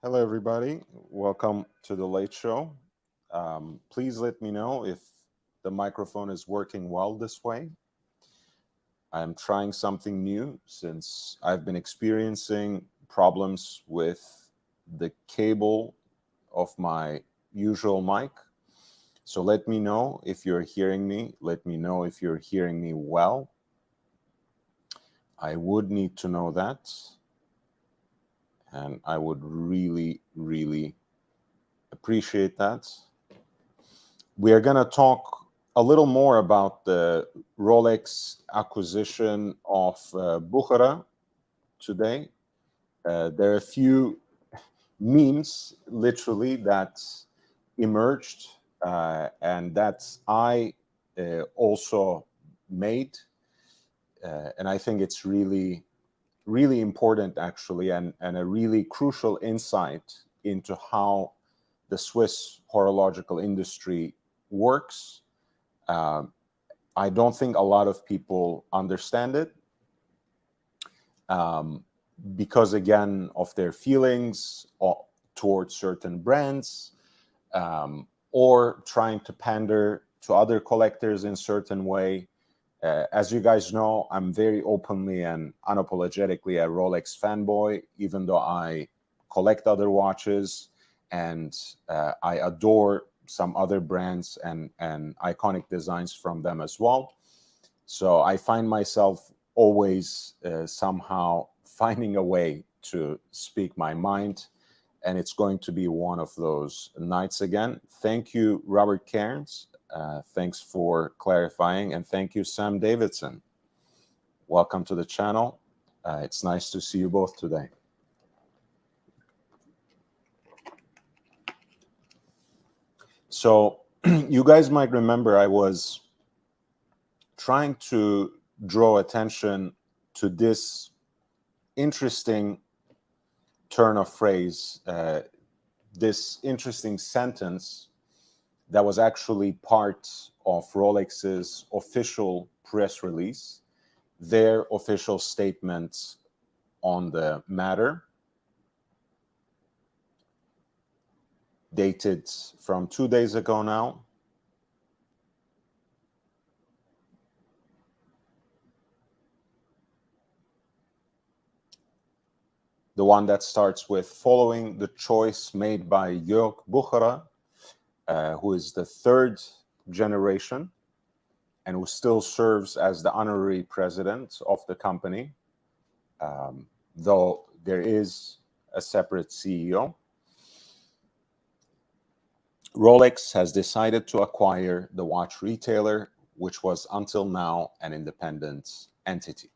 Hello, everybody. Welcome to the Late Show. Please let me know if the microphone is working well this way. I'm trying something new since I've been experiencing problems with the cable of my usual mic. So let me know if you're hearing me. Let me know if you're hearing me well. I would need to know that. And I would really, really appreciate that. We are going to talk a little more about the Rolex acquisition of Bukhara today. There are a few memes, literally, that emerged and that I also made. And I think it's really, really important, actually, and a really crucial insight into how the Swiss horological industry works. Um, I don't think a lot of people understand it um, because, again, of their feelings towards certain brands or trying to pander to other collectors in certain way. As you guys know, I'm very openly and unapologetically a Rolex fanboy, even though I collect other watches and I adore some other brands and iconic designs from them as well. So I find myself always somehow finding a way to speak my mind. And it's going to be one of those nights again. Thank you, Robert Cairns. Thanks for clarifying. And thank you, Sam Davidson. Welcome to the channel. It's nice to see you both today. So you guys might remember I was trying to draw attention to this interesting turn of phrase, this interesting sentence that was actually part of Rolex's official press release, their official statement on the matter, dated from 2 days ago now. The one that starts with, following the choice made by Jörg Buchera, who is the third generation and who still serves as the honorary president of the company, though there is a separate CEO. Rolex has decided to acquire the watch retailer, which was until now an independent entity.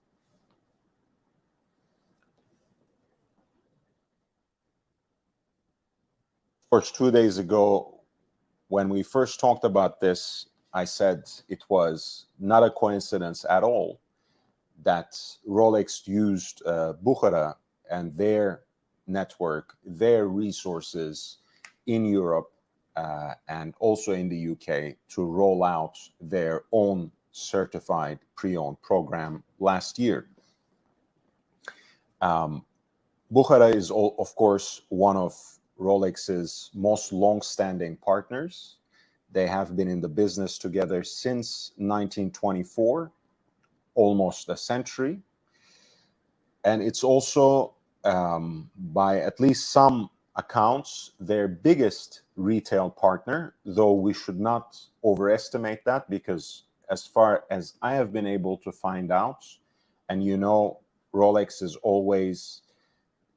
Of course, 2 days ago, when we first talked about this, I said it was not a coincidence at all that Rolex used Bukhara and their network, their resources in Europe and also in the UK to roll out their own certified pre-owned program last year. Bukhara is, of course, one of Rolex's most long-standing partners. They have been in the business together since 1924, almost a century. And it's also, by at least some accounts, their biggest retail partner, though we should not overestimate that, because as far as I have been able to find out, and you know, Rolex is always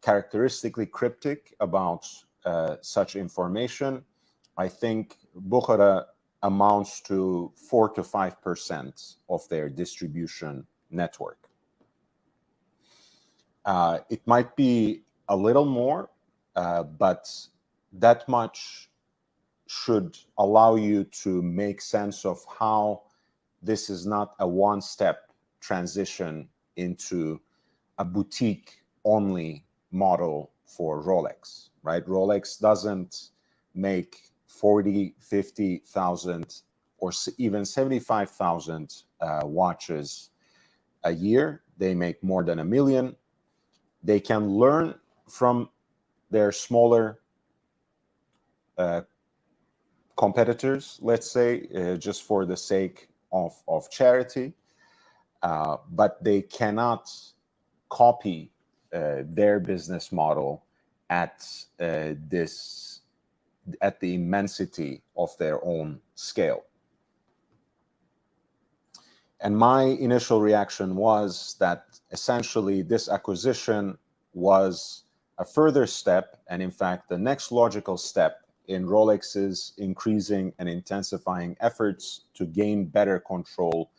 characteristically cryptic about such information, I think Bukhara amounts to 4 to 5% of their distribution network. It might be a little more, but that much should allow you to make sense of how this is not a one-step transition into a boutique-only model for Rolex, right? Rolex doesn't make 40, 50,000 or even 75,000 watches a year. They make more than 1 million. They can learn from their smaller competitors, let's say, just for the sake of charity, but they cannot copy their business model at at the immensity of their own scale. And my initial reaction was that essentially this acquisition was a further step, and in fact the next logical step in Rolex's increasing and intensifying efforts to gain better control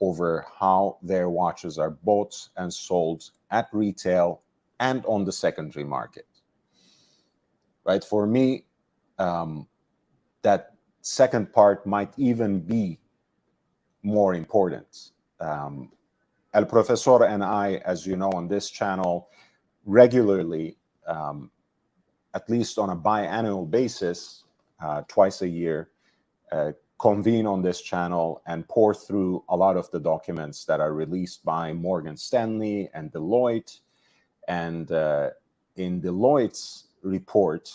over how their watches are bought and sold at retail and on the secondary market. Right? For me, that second part might even be more important. El Profesor and I, as you know, on this channel, regularly, at least on a biannual basis, twice a year, convene on this channel and pour through a lot of the documents that are released by Morgan Stanley and Deloitte. And in Deloitte's report,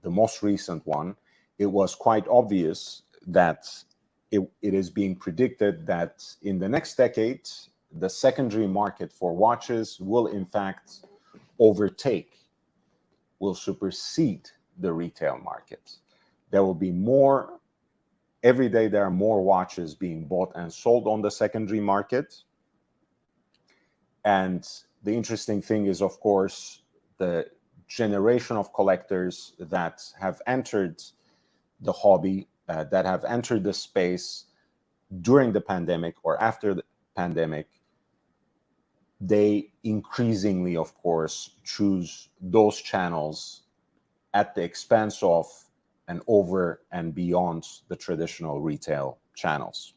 the most recent one, it was quite obvious that it is being predicted that in the next decade, the secondary market for watches will in fact will supersede the retail market. There will be more, every day there are more watches being bought and sold on the secondary market. And the interesting thing is, of course, the generation of collectors that have entered the hobby, that have entered the space during the pandemic or after the pandemic, they increasingly, of course, choose those channels at the expense of and over and beyond the traditional retail channels.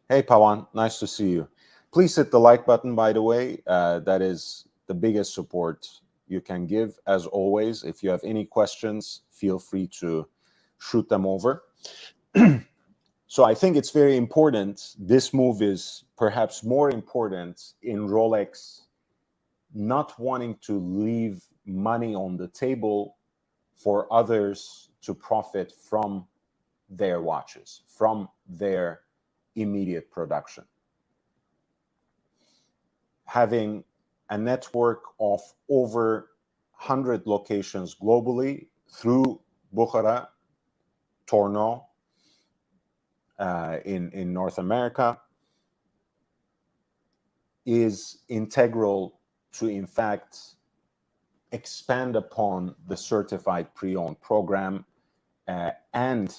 Hey, Pawan, nice to see you. Please hit the like button, by the way. That is the biggest support you can give. As always, if you have any questions, feel free to shoot them over. So I think it's very important. This move is perhaps more important in Rolex not wanting to leave money on the table for others to profit from their watches, from their immediate production. Having a network of over 100 locations globally through Bukhara, Tournon, in North America is integral to, in fact, expand upon the certified pre-owned program and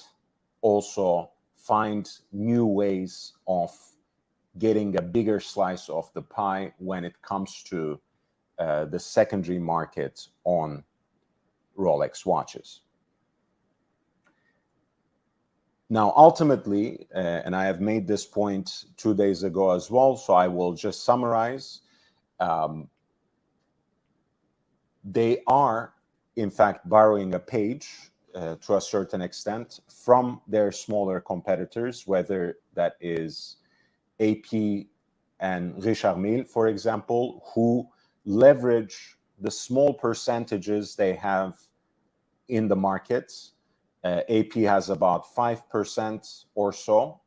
also find new ways of getting a bigger slice of the pie when it comes to the secondary market on Rolex watches. Now, ultimately, and I have made this point 2 days ago as well, so I will just summarize. They are, in fact, borrowing a page to a certain extent from their smaller competitors, whether that is AP and Richard Mille, for example, who leverage the small percentages they have in the markets. AP has about 5% or so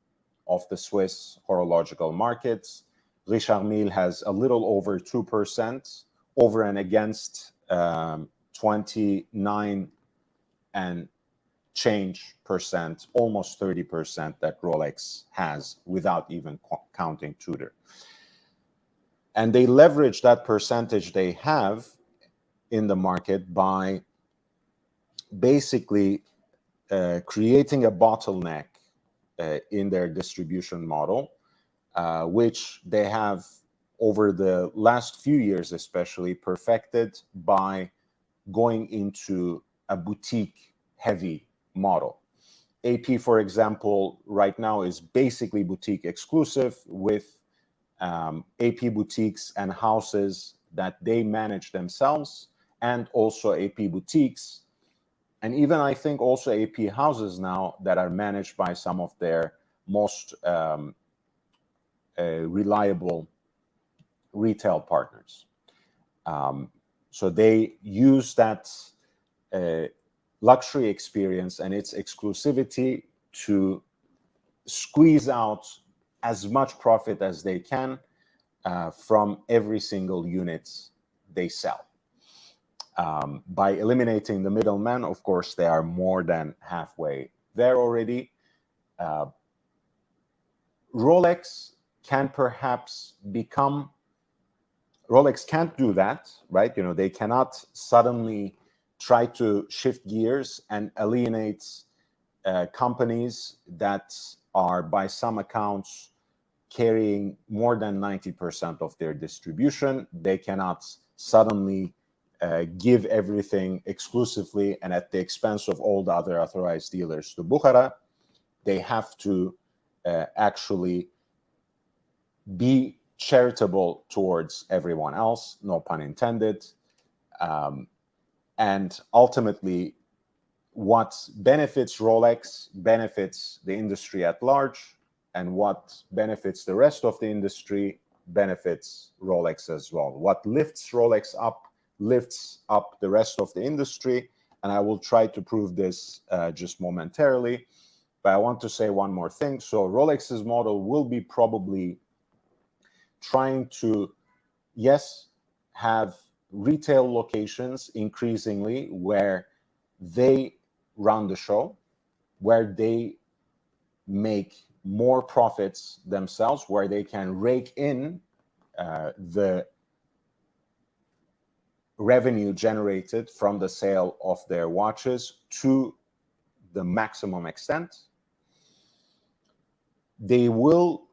of the Swiss horological markets. Richard Mille has a little over 2% over and against 29 and change percent, almost 30% that Rolex has without even counting Tudor. And they leverage that percentage they have in the market by basically creating a bottleneck in their distribution model, which they have over the last few years especially perfected by going into a boutique heavy model. AP, for example, right now is basically boutique exclusive with AP boutiques and houses that they manage themselves, and also AP boutiques, and even I think also AP houses now that are managed by some of their most reliable retail partners. So they use that luxury experience and its exclusivity to squeeze out as much profit as they can from every single unit they sell. By eliminating the middleman, of course, they are more than halfway there already. Rolex can perhaps become, Rolex can't do that, right? You know, they cannot suddenly try to shift gears and alienate companies that are, by some accounts, carrying more than 90% of their distribution. They cannot suddenly give everything exclusively and at the expense of all the other authorized dealers to Bukhara. They have to actually be charitable towards everyone else, no pun intended. And ultimately, what benefits Rolex benefits the industry at large, and what benefits the rest of the industry benefits Rolex as well. What lifts Rolex up lifts up the rest of the industry, and I will try to prove this just momentarily. But I want to say one more thing. So Rolex's model will be probably trying to, yes, have retail locations increasingly where they run the show, where they make more profits themselves, where they can rake in the revenue generated from the sale of their watches to the maximum extent. They will,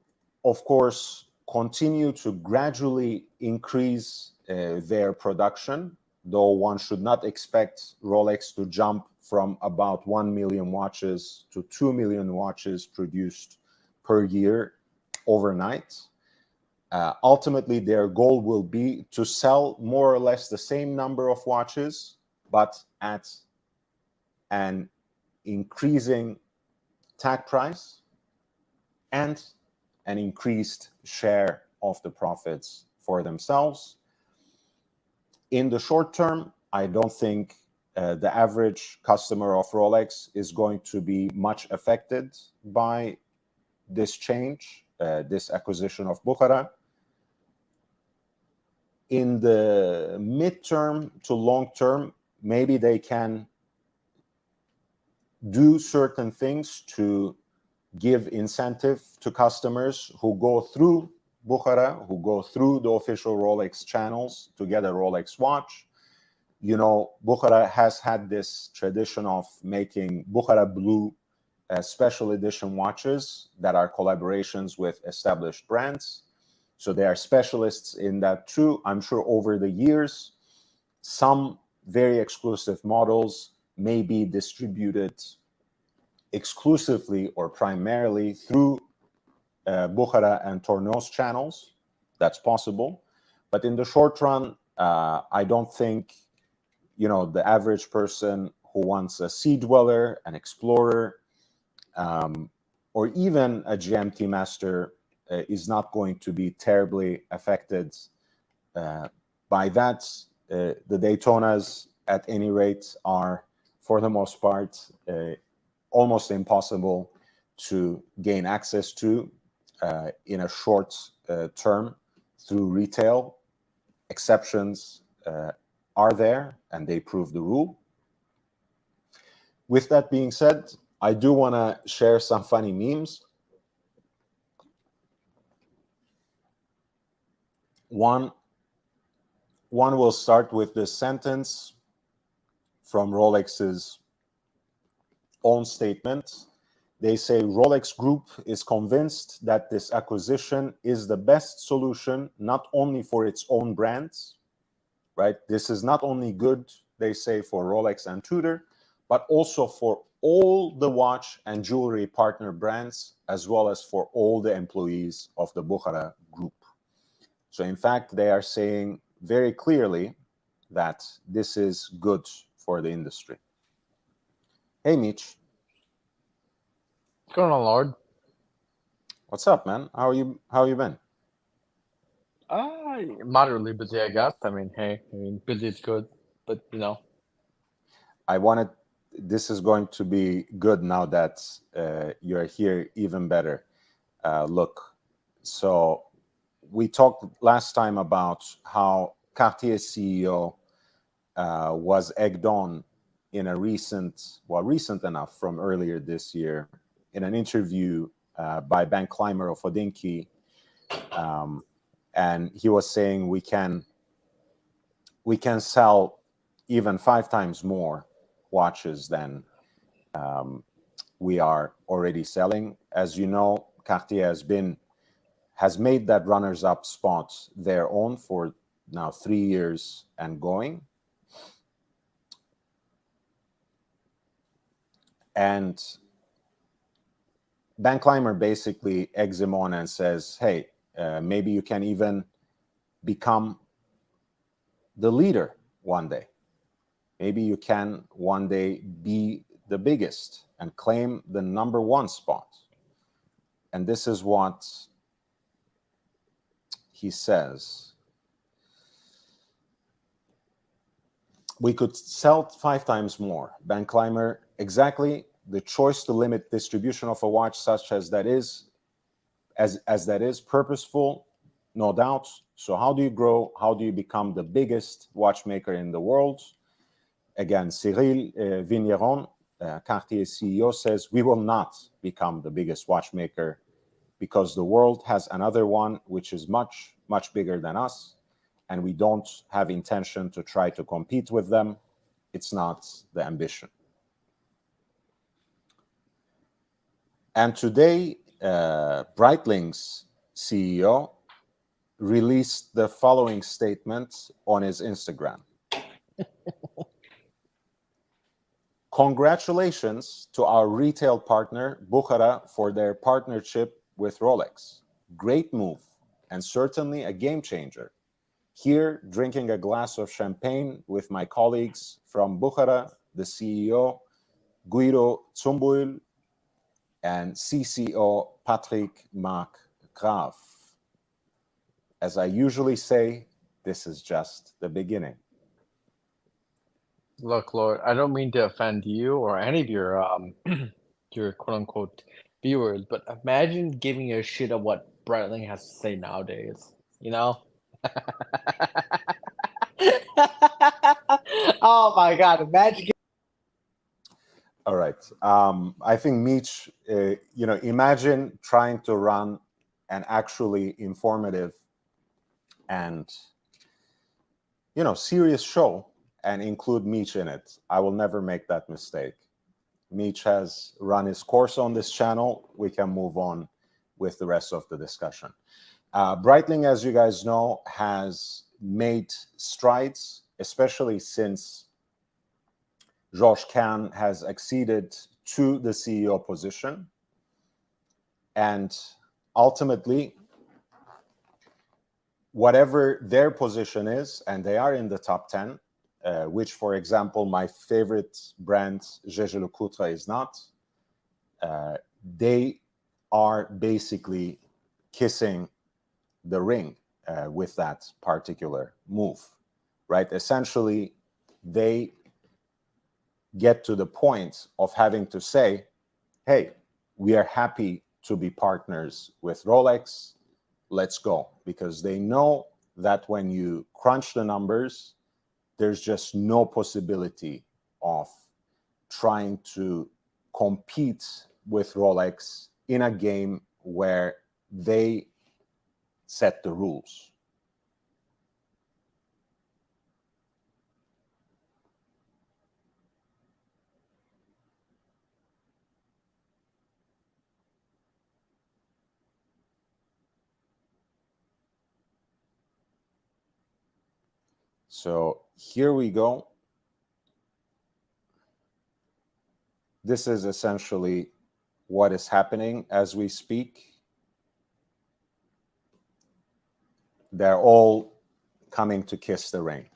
of course, continue to gradually increase their production, though one should not expect Rolex to jump from about 1 million watches to 2 million watches produced per year overnight. Ultimately, their goal will be to sell more or less the same number of watches, but at an increasing tag price and an increased share of the profits for themselves. In the short term, I don't think the average customer of Rolex is going to be much affected by this change, this acquisition of Bukhara. In the midterm to long term, maybe they can do certain things to give incentive to customers who go through Bukhara, who go through the official Rolex channels to get a Rolex watch. You know, Bukhara has had this tradition of making Bukhara Blue special edition watches that are collaborations with established brands. So they are specialists in that too. I'm sure over the years, some very exclusive models may be distributed exclusively or primarily through Bukhara and Tornos channels. That's possible. But in the short run, I don't think, you know, the average person who wants a sea dweller, an explorer, or even a GMT master is not going to be terribly affected by that. The Daytonas, at any rate, are, for the most part, almost impossible to gain access to in a short term through retail. Exceptions are there, and they prove the rule. With that being said, I do want to share some funny memes. One will start with this sentence from Rolex's own statement. They say Rolex Group is convinced that this acquisition is the best solution, not only for its own brands, right? This is not only good, they say, for Rolex and Tudor, but also for all the watch and jewelry partner brands, as well as for all the employees of the Bukhara Group. So in fact, they are saying very clearly that this is good for the industry. Hey, Mitch. What's going on, Lord? What's up, man? How you been? Moderately busy, I guess. I mean, hey, I mean, busy is good, but I wanted, this is going to be good now that you're here, even better. Look, so we talked last time about how Cartier's CEO was egged on in a recent, well, recent enough from earlier this year, in an interview by Ben Clymer of Hodinkee, and he was saying we can sell even 5 times more watches than we are already selling. As you know, Cartier has made that runners-up spot their own for now 3 years and going. And Ben Clymer basically eggs him on and says, hey, maybe you can even become the leader one day. Maybe you can one day be the biggest and claim the number one spot. And this is what he says. We could sell 5 times more. Ben Clymer, exactly the choice to limit distribution of a watch such as that is, as that is purposeful, no doubt. So how do you grow? How do you become the biggest watchmaker in the world? Again, Cyril Vigneron, Cartier's CEO, says, we will not become the biggest watchmaker because the world has another one which is much, much bigger than us, and we don't have intention to try to compete with them. It's not the ambition. And today, Breitling's CEO released the following statement on his Instagram. Congratulations to our retail partner, Bukhara, for their partnership with Rolex. Great move, and certainly a game changer. Here, drinking a glass of champagne with my colleagues from Bukhara, the CEO, Guido Zumbull, and CCO, Patrick Marc Graf. As I usually say, this is just the beginning. look, Lord, I don't mean to offend you or any of your your quote unquote viewers, but imagine giving a shit of what Breitling has to say nowadays. You know? Oh my God! Imagine. All right. I think Mitch, imagine trying to run an actually informative and, serious show and include Mitch in it. I will never make that mistake. Mitch has run his course on this channel. We can move on with the rest of the discussion. Breitling, as you guys know, has made strides, especially since Georges Kern has acceded to the CEO position. And ultimately, whatever their position is, and they are in the top 10, which, for example, my favorite brand, Jaeger-LeCoultre, is not, they are basically kissing the ring with that particular move, right? Essentially, they get to the point of having to say, hey, we are happy to be partners with Rolex. Let's go. Because they know that when you crunch the numbers, there's just no possibility of trying to compete with Rolex in a game where they set the rules. So here we go. This is essentially what is happening as we speak. They're all coming to kiss the ring.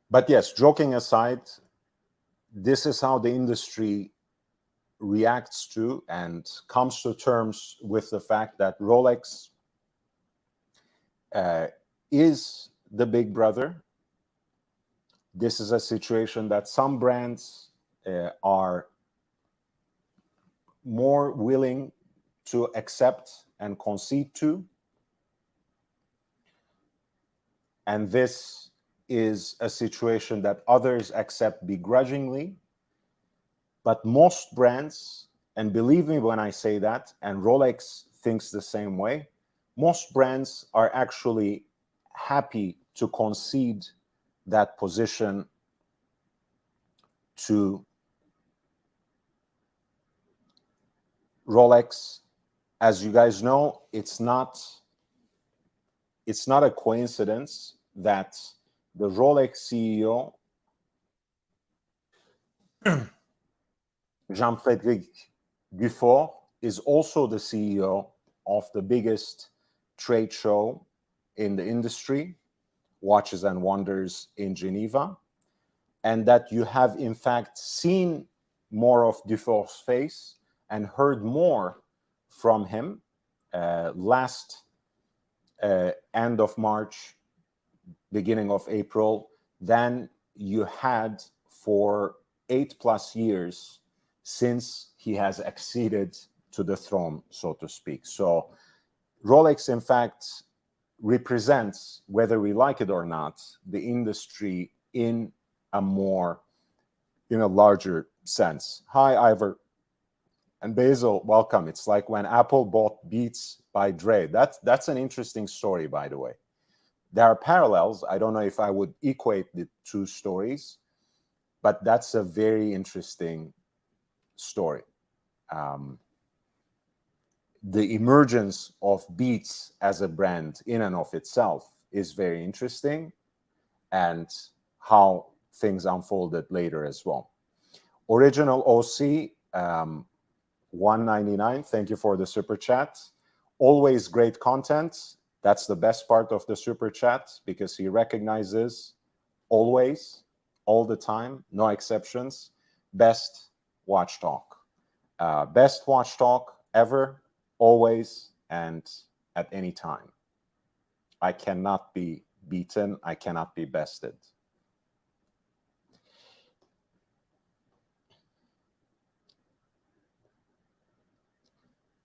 But yes, joking aside, this is how the industry reacts to and comes to terms with the fact that Rolex is the big brother. This is a situation that some brands are more willing to accept and concede to. And this is a situation that others accept begrudgingly. But most brands, and believe me when I say that, and Rolex thinks the same way, most brands are actually happy to concede that position to Rolex. As you guys know, it's not a coincidence that the Rolex CEO, Jean-Frédéric Dufour, is also the CEO of the biggest trade show in the industry, Watches and Wonders in Geneva, and that you have in fact seen more of Dufour's face and heard more from him last end of March, beginning of April, than you had for 8+ years since he has acceded to the throne, so to speak. So Rolex, in fact, represents, whether we like it or not, the industry in a larger sense. Hi, Ivor. And Basil, welcome. It's like when Apple bought Beats by Dre. That's an interesting story, by the way. There are parallels. I don't know if I would equate the two stories, but that's a very interesting story. The emergence of Beats as a brand in and of itself is very interesting, and how things unfolded later as well. Original OC, 199, thank you for the super chat. Always great content. That's the best part of the super chat, because he recognizes always, all the time, no exceptions, best watch talk. Best watch talk ever, always, and at any time. I cannot be beaten. I cannot be bested.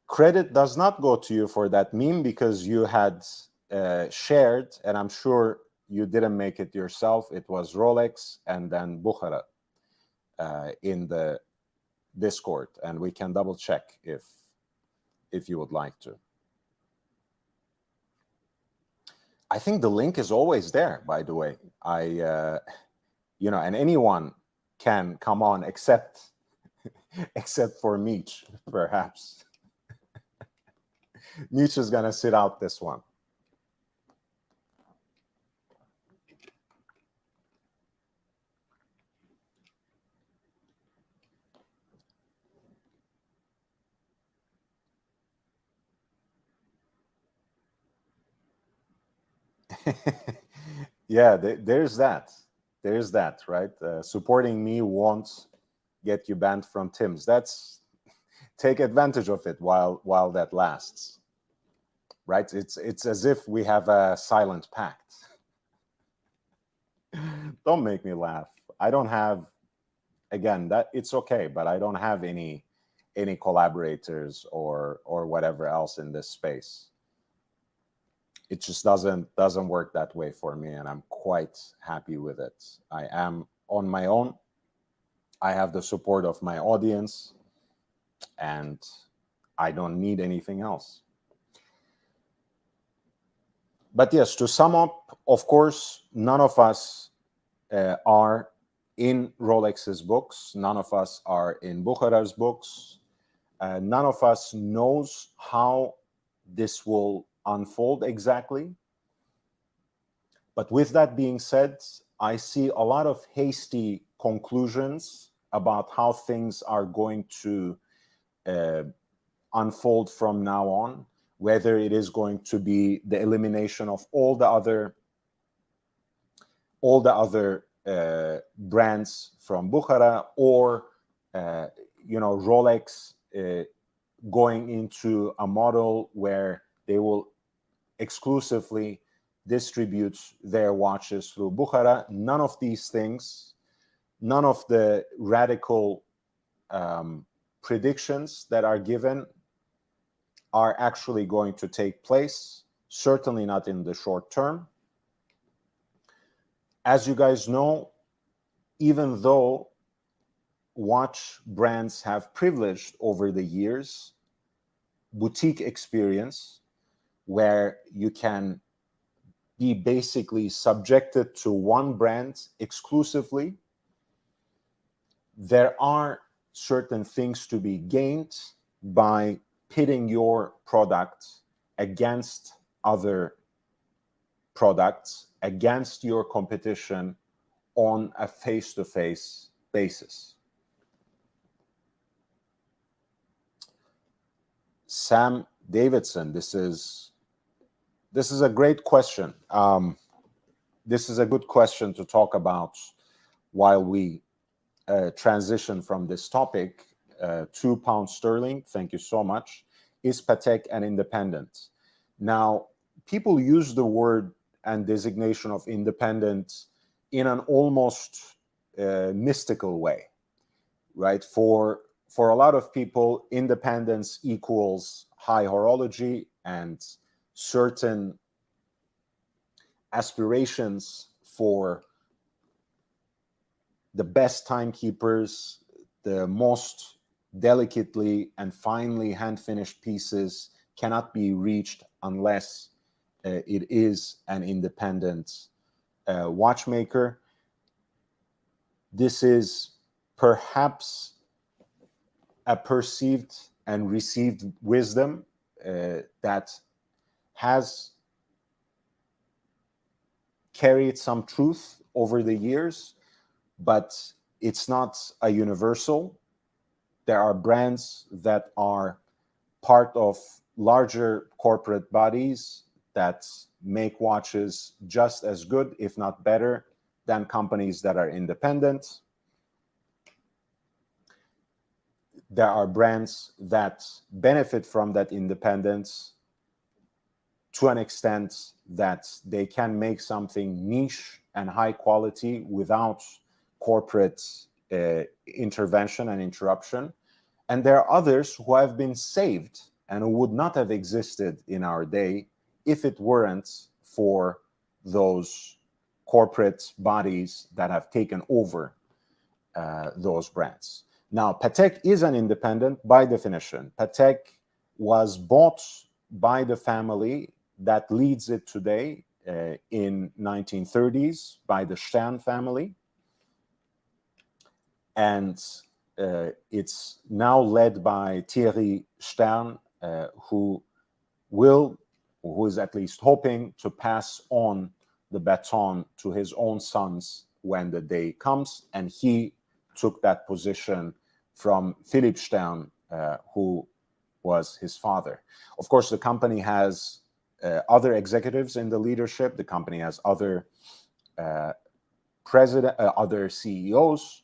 Credit does not go to you for that meme, because you had shared, and I'm sure you didn't make it yourself. It was Rolex and then Bukhara in the Discord, and we can double check if you would like to. I think the link is always there, by the way. And anyone can come on except for Meech, perhaps. Meech is going to sit out this one. Yeah, there's that. There's that, right? Supporting me won't get you banned from Tim's. Take advantage of it while that lasts, right? It's as if we have a silent pact. Don't make me laugh. I don't have, again, that it's okay, but I don't have any collaborators or whatever else in this space. It just doesn't work that way for me, and I'm quite happy with it. I am on my own. I have the support of my audience, and I don't need anything else. But yes, to sum up, of course, none of us are in Rolex's books. None of us are in Bukhara's books. None of us knows how this will unfold exactly. But with that being said, I see a lot of hasty conclusions about how things are going to unfold from now on, whether it is going to be the elimination of all the other brands from Bukhara, or Rolex going into a model where they will exclusively distribute their watches through Bukhara. None of these things, none of the radical predictions that are given are actually going to take place, certainly not in the short term. As you guys know, even though watch brands have privileged over the years boutique experience, where you can be basically subjected to one brand exclusively, there are certain things to be gained by pitting your product against other products, against your competition on a face-to-face basis. Sam Davidson, this is a great question. This is a good question to talk about while we transition from this topic. £2 thank you so much. Is Patek an independent? Now, people use the word and designation of independent in an almost mystical way, right? For a lot of people, independence equals high horology and certain aspirations for the best timekeepers, the most delicately and finely hand-finished pieces cannot be reached unless it is an independent watchmaker. This is perhaps a perceived and received wisdom that has carried some truth over the years, but it's not a universal. There are brands that are part of larger corporate bodies that make watches just as good, if not better, than companies that are independent. There are brands that benefit from that independence to an extent that they can make something niche and high quality without corporate intervention and interruption. And there are others who have been saved and who would not have existed in our day if it weren't for those corporate bodies that have taken over those brands. Now, Patek is an independent by definition. Patek was bought by the family that leads it today in 1930s by the Stern family. And it's now led by Thierry Stern, who is at least hoping to pass on the baton to his own sons when the day comes. And he took that position from Philipp Stern, who was his father. Of course, the company has other executives in the leadership. The company has other other CEOs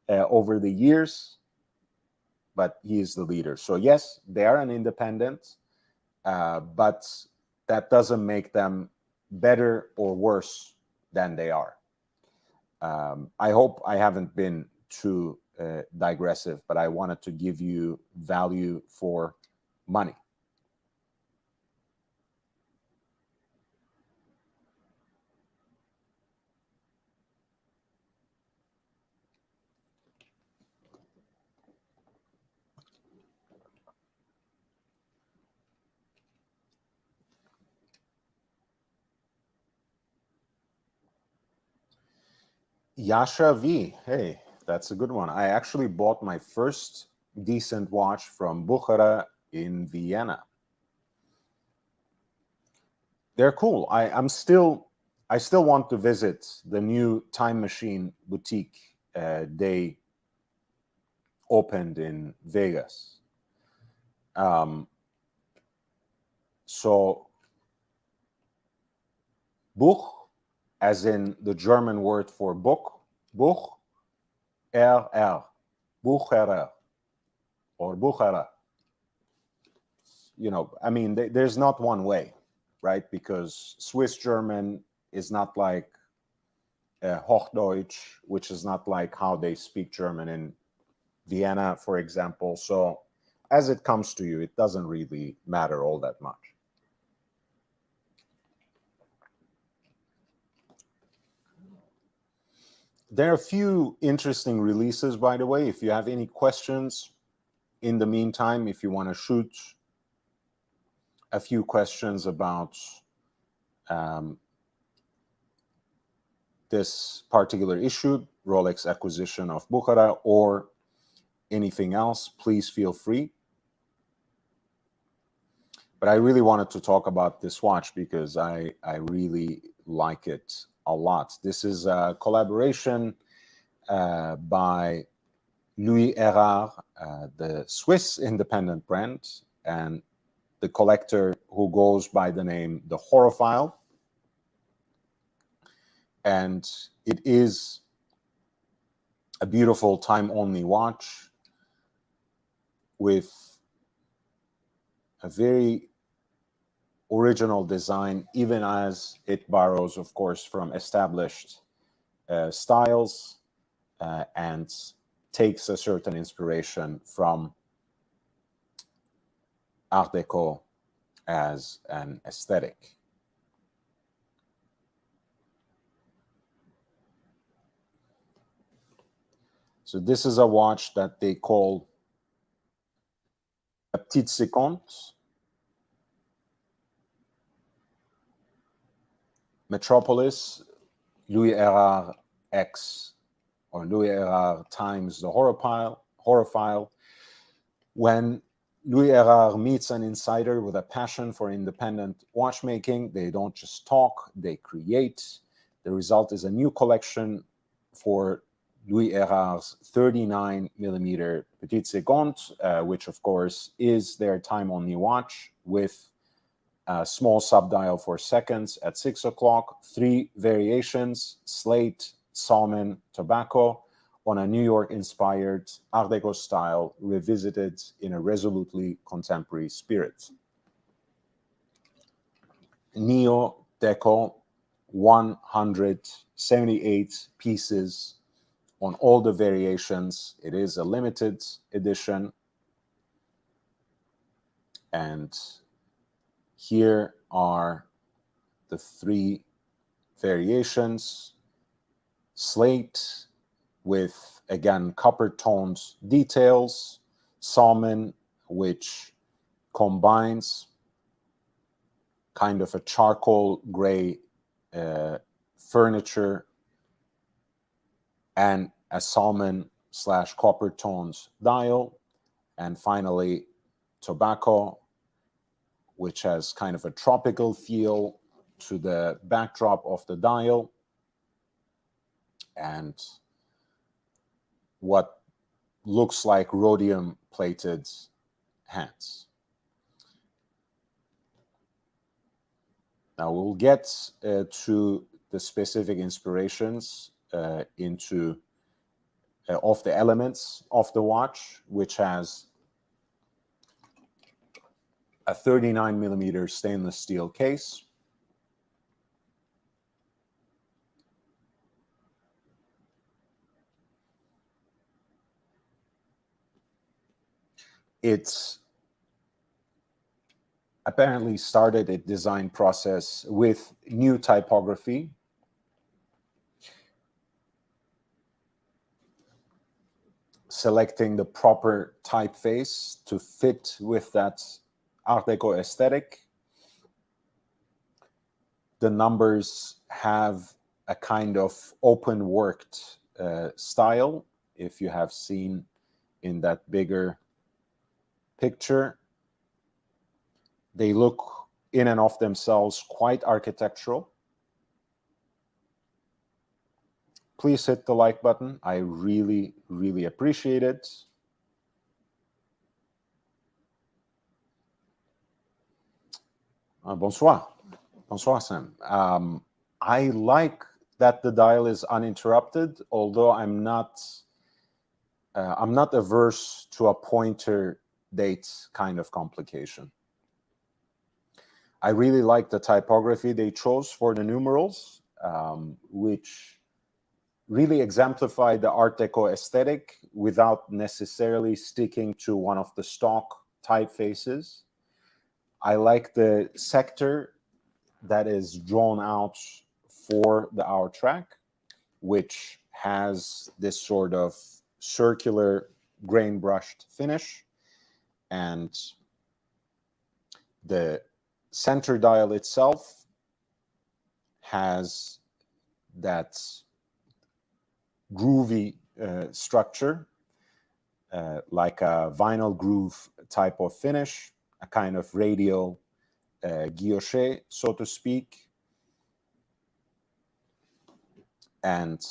over the years, but he is the leader. So yes, they are an independent, but that doesn't make them better or worse than they are. I hope I haven't been too digressive, but I wanted to give you value for money. Yasha V, hey, that's a good one. I actually bought my first decent watch from Bukhara in Vienna. They're cool. I still want to visit the new Time Machine boutique they opened in Vegas. So Buch, as in the German word for book, Bucherer, Bucherer, or Buchara. I mean, there's not one way, right? Because Swiss German is not like Hochdeutsch, which is not like how they speak German in Vienna, for example. So as it comes to you, it doesn't really matter all that much. There are a few interesting releases, by the way. If you have any questions in the meantime, if you want to shoot a few questions about this particular issue, Rolex acquisition of Buchara, or anything else, please feel free. But I really wanted to talk about this watch because I really like it a lot. This is a collaboration by Louis Erard, the Swiss independent brand, and the collector who goes by the name The Horophile. And it is a beautiful time-only watch with a very original design, even as it borrows, of course, from established styles and takes a certain inspiration from Art Deco as an aesthetic. So this is a watch that they call a petite seconde. Metropolis, Louis Erard X, or Louis Erard times the Horophile. When Louis Erard meets an insider with a passion for independent watchmaking, they don't just talk, they create. The result is a new collection for Louis Erard's 39mm Petite Seconde, which of course is their time-only watch with a small subdial for seconds at 6 o'clock, 3 variations, slate, salmon, tobacco, on a New York-inspired Art Deco style revisited in a resolutely contemporary spirit. Neo Deco, 178 pieces on all the variations. It is a limited edition. And here are the 3 variations. Slate with, again, copper toned details. Salmon, which combines kind of a charcoal gray furniture and a salmon / copper tones dial. And finally, tobacco, which has kind of a tropical feel to the backdrop of the dial, and what looks like rhodium plated hands. Now we'll get to the specific inspirations of the elements of the watch, which has a 39mm stainless steel case. It's apparently started its design process with new typography. Selecting the proper typeface to fit with that Art Deco aesthetic. The numbers have a kind of open worked style, if you have seen in that bigger picture. They look in and of themselves quite architectural. Please hit the like button. I really, really appreciate it. Bonsoir. Bonsoir, Sam. I like that the dial is uninterrupted, although I'm not averse to a pointer date kind of complication. I really like the typography they chose for the numerals, which really exemplify the Art Deco aesthetic without necessarily sticking to one of the stock typefaces. I like the sector that is drawn out for the hour track, which has this sort of circular grain brushed finish, and the center dial itself has that groovy structure, like a vinyl groove type of finish, a kind of radial guilloche, so to speak. And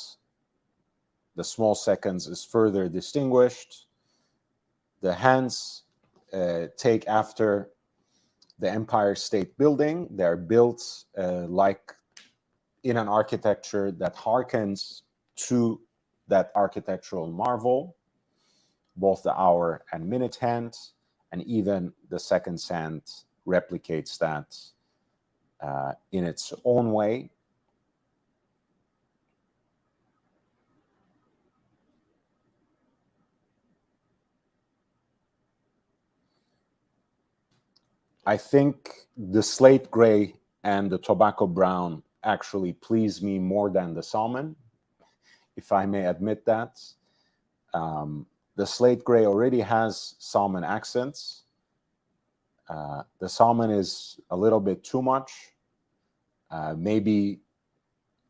the small seconds is further distinguished. The hands take after the Empire State Building. They're built like in an architecture that harkens to that architectural marvel, both the hour and minute hand, and even the seconds hand replicates that in its own way. I think the slate gray and the tobacco brown actually please me more than the salmon, if I may admit that. The slate gray already has salmon accents. The salmon is a little bit too much. Maybe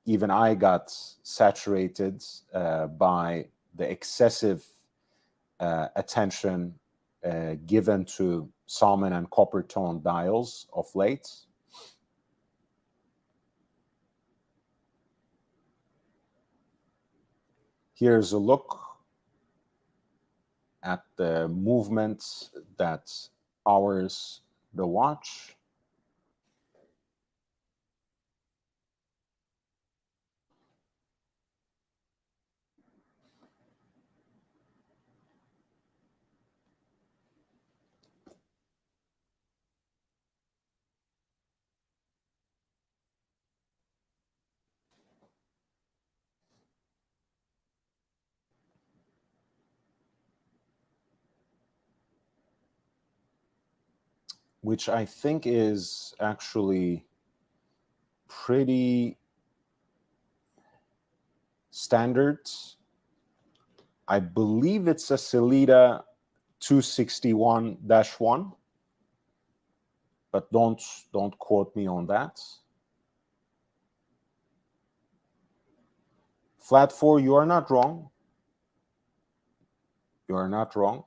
even I got saturated by the excessive attention given to salmon and copper tone dials of late. Here's a look at the movement that powers the watch. Which I think is actually pretty standard. I believe it's a Sellita 261-1, but don't quote me on that. Flat 4, you are not wrong. You are not wrong.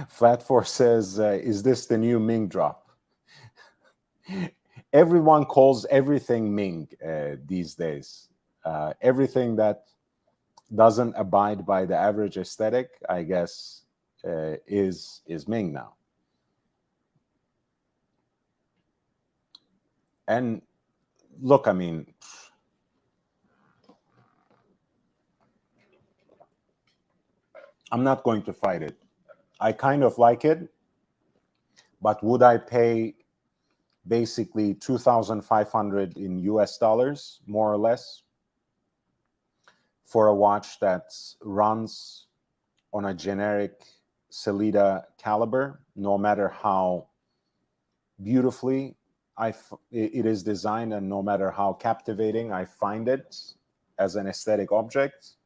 Flat 4 says, is this the new Ming drop? Everyone calls everything Ming these days. Everything that doesn't abide by the average aesthetic, I guess, is Ming now. And look, I mean, I'm not going to fight it. I kind of like it, but would I pay basically 2,500 in US dollars, more or less, for a watch that runs on a generic Sellita caliber, no matter how beautifully it is designed and no matter how captivating I find it as an aesthetic object?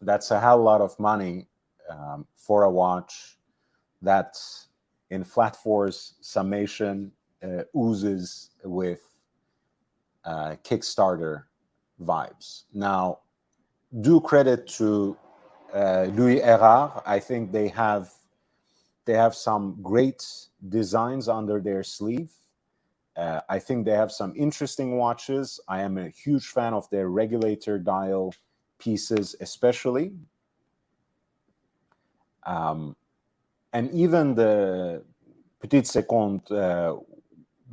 That's a hell lot of money for a watch that, in Flat 4's summation, oozes with Kickstarter vibes. Now, due credit to Louis Erard. I think they have some great designs under their sleeve. I think they have some interesting watches. I am a huge fan of their regulator dial pieces, especially. And even the Petite Seconde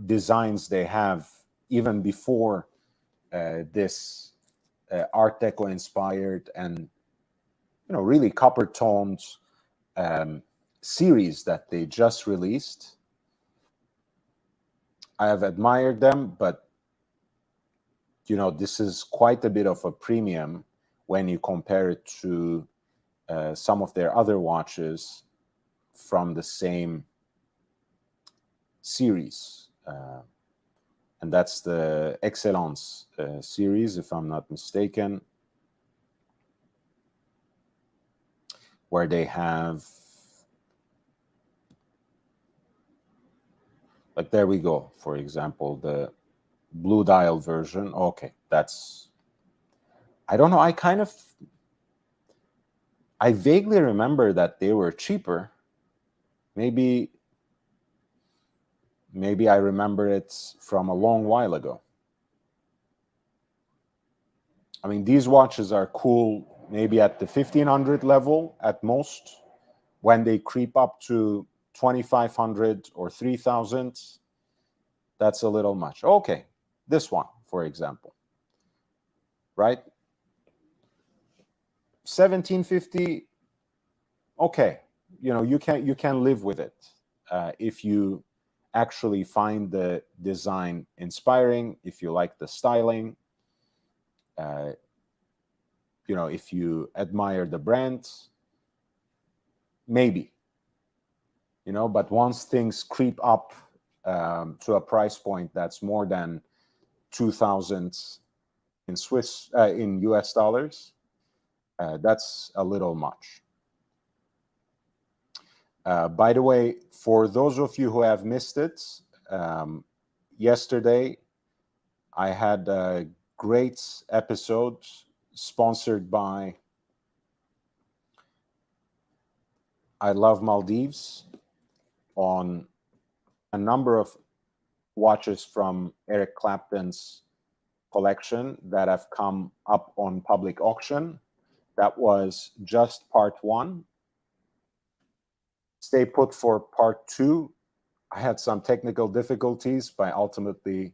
designs they have even before this Art Deco inspired and really copper toned series that they just released. I have admired them, but this is quite a bit of a premium when you compare it to some of their other watches from the same series. And that's the Excellence series, if I'm not mistaken, where they have, like, there we go, for example, the blue dial version. Okay, that's, I don't know, I vaguely remember that they were cheaper. Maybe I remember it from a long while ago. I mean, these watches are cool maybe at the 1500 level at most. When they creep up to 2500 or 3000, that's a little much. Okay, this one, for example, right? 1750, okay, you can live with it if you actually find the design inspiring, if you like the styling, if you admire the brand, maybe. But once things creep up to a price point that's more than 2,000 in US dollars, that's a little much. By the way, for those of you who have missed it, yesterday I had a great episode sponsored by I Love Maldives on a number of watches from Eric Clapton's collection that have come up on public auction. That was just part one. Stay put for part two. I had some technical difficulties, but ultimately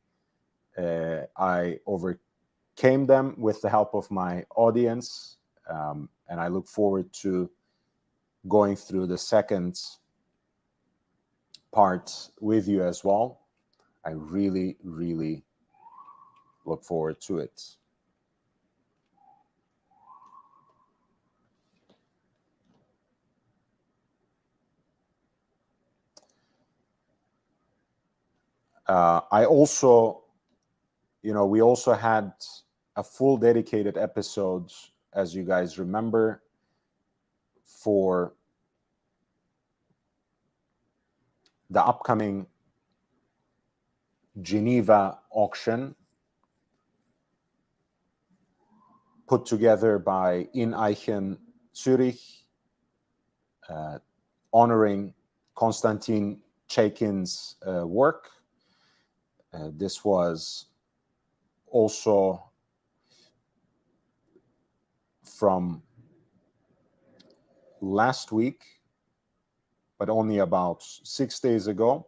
I overcame them with the help of my audience. And I look forward to going through the second part with you as well. I really, really look forward to it. I also, we also had a full dedicated episode, as you guys remember, for the upcoming Geneva auction put together by In Eichen Zurich, honoring Konstantin Chaikin's work. This was also from last week, but only about 6 days ago.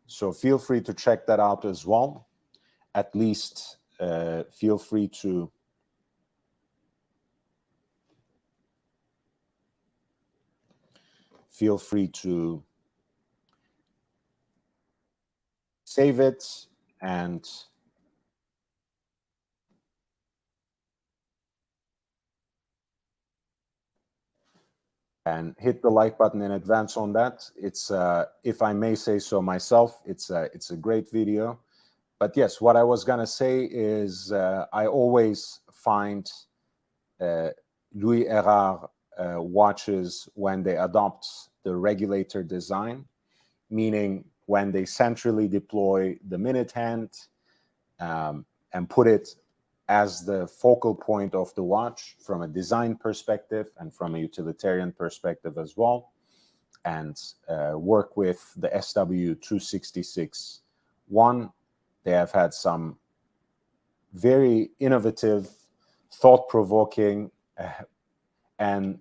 So feel free to check that out as well. At least feel free to save it and hit the like button in advance on that. It's, if I may say so myself, it's a great video. But yes, what I was gonna say is I always find Louis Erard watches when they adopt the regulator design, meaning when they centrally deploy the minute hand and put it as the focal point of the watch from a design perspective and from a utilitarian perspective as well, and work with the SW266-1. They have had some very innovative, thought-provoking, and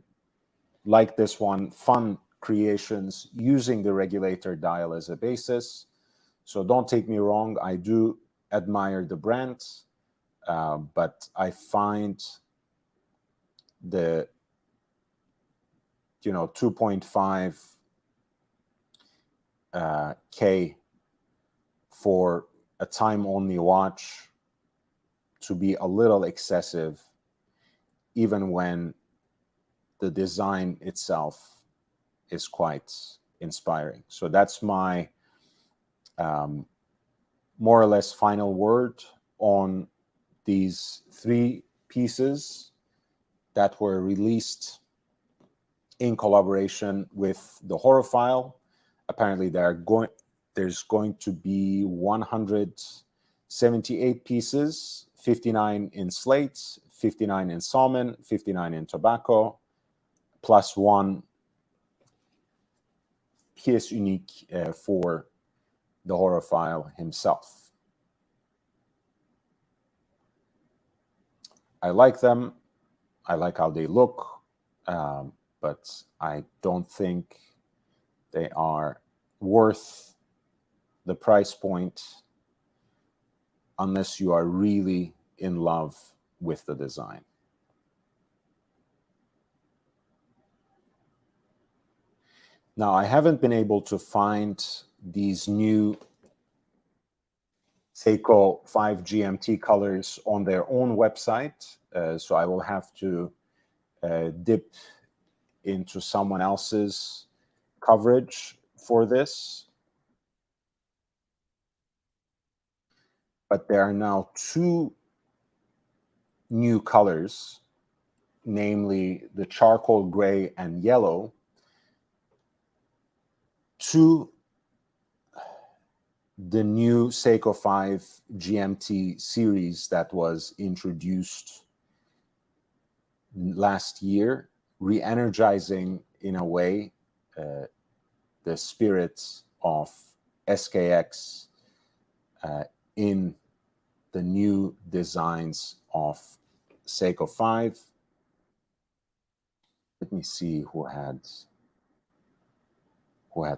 like this one, fun creations using the regulator dial as a basis. So don't take me wrong, I do admire the brand, but I find the 2.5 K for a time-only watch to be a little excessive, even when the design itself is quite inspiring. So that's my more or less final word on these three pieces that were released in collaboration with the Horophile. Apparently, there's going to be 178 pieces, 59 in slate, 59 in salmon, 59 in tobacco, plus one pièce unique for the Horophile himself. I like them. I like how they look, but I don't think they are worth the price point unless you are really in love with the design. Now, I haven't been able to find these new Seiko 5 GMT colors on their own website, so I will have to dip into someone else's coverage for this. But there are now two new colors, namely the charcoal gray and yellow, to the new Seiko 5 GMT series that was introduced last year, re-energizing in a way the spirits of SKX in the new designs of Seiko 5. Let me see who had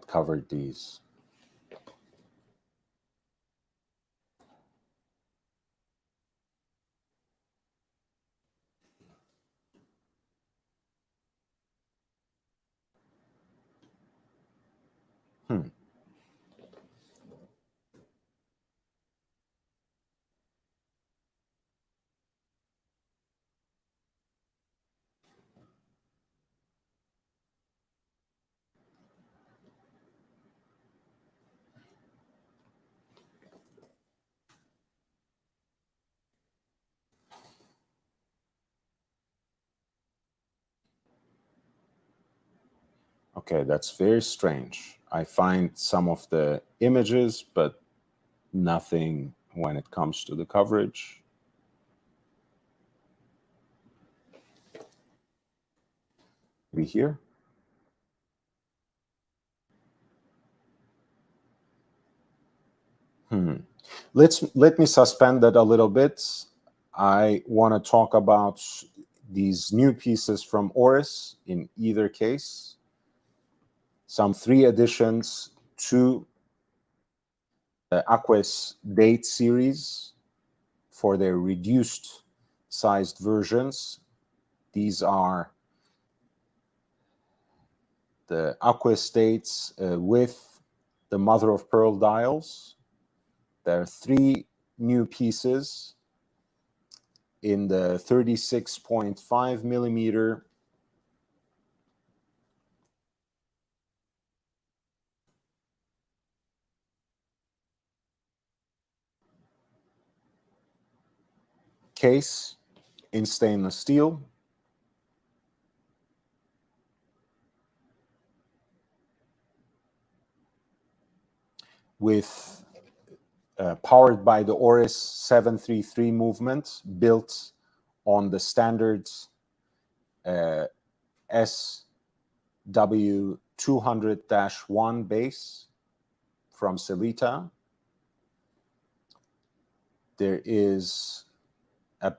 covered these. Okay, that's very strange. I find some of the images, but nothing when it comes to the coverage. Maybe here. Let me suspend that a little bit. I want to talk about these new pieces from Oris in either case. Some 3 additions to the Aquis Date series for their reduced sized versions. These are the Aquis Dates with the mother of pearl dials. There are 3 new pieces in the 36.5 millimeter case in stainless steel. With powered by the Oris 733 movement, built on the standard SW200-1 base from Sellita. There is a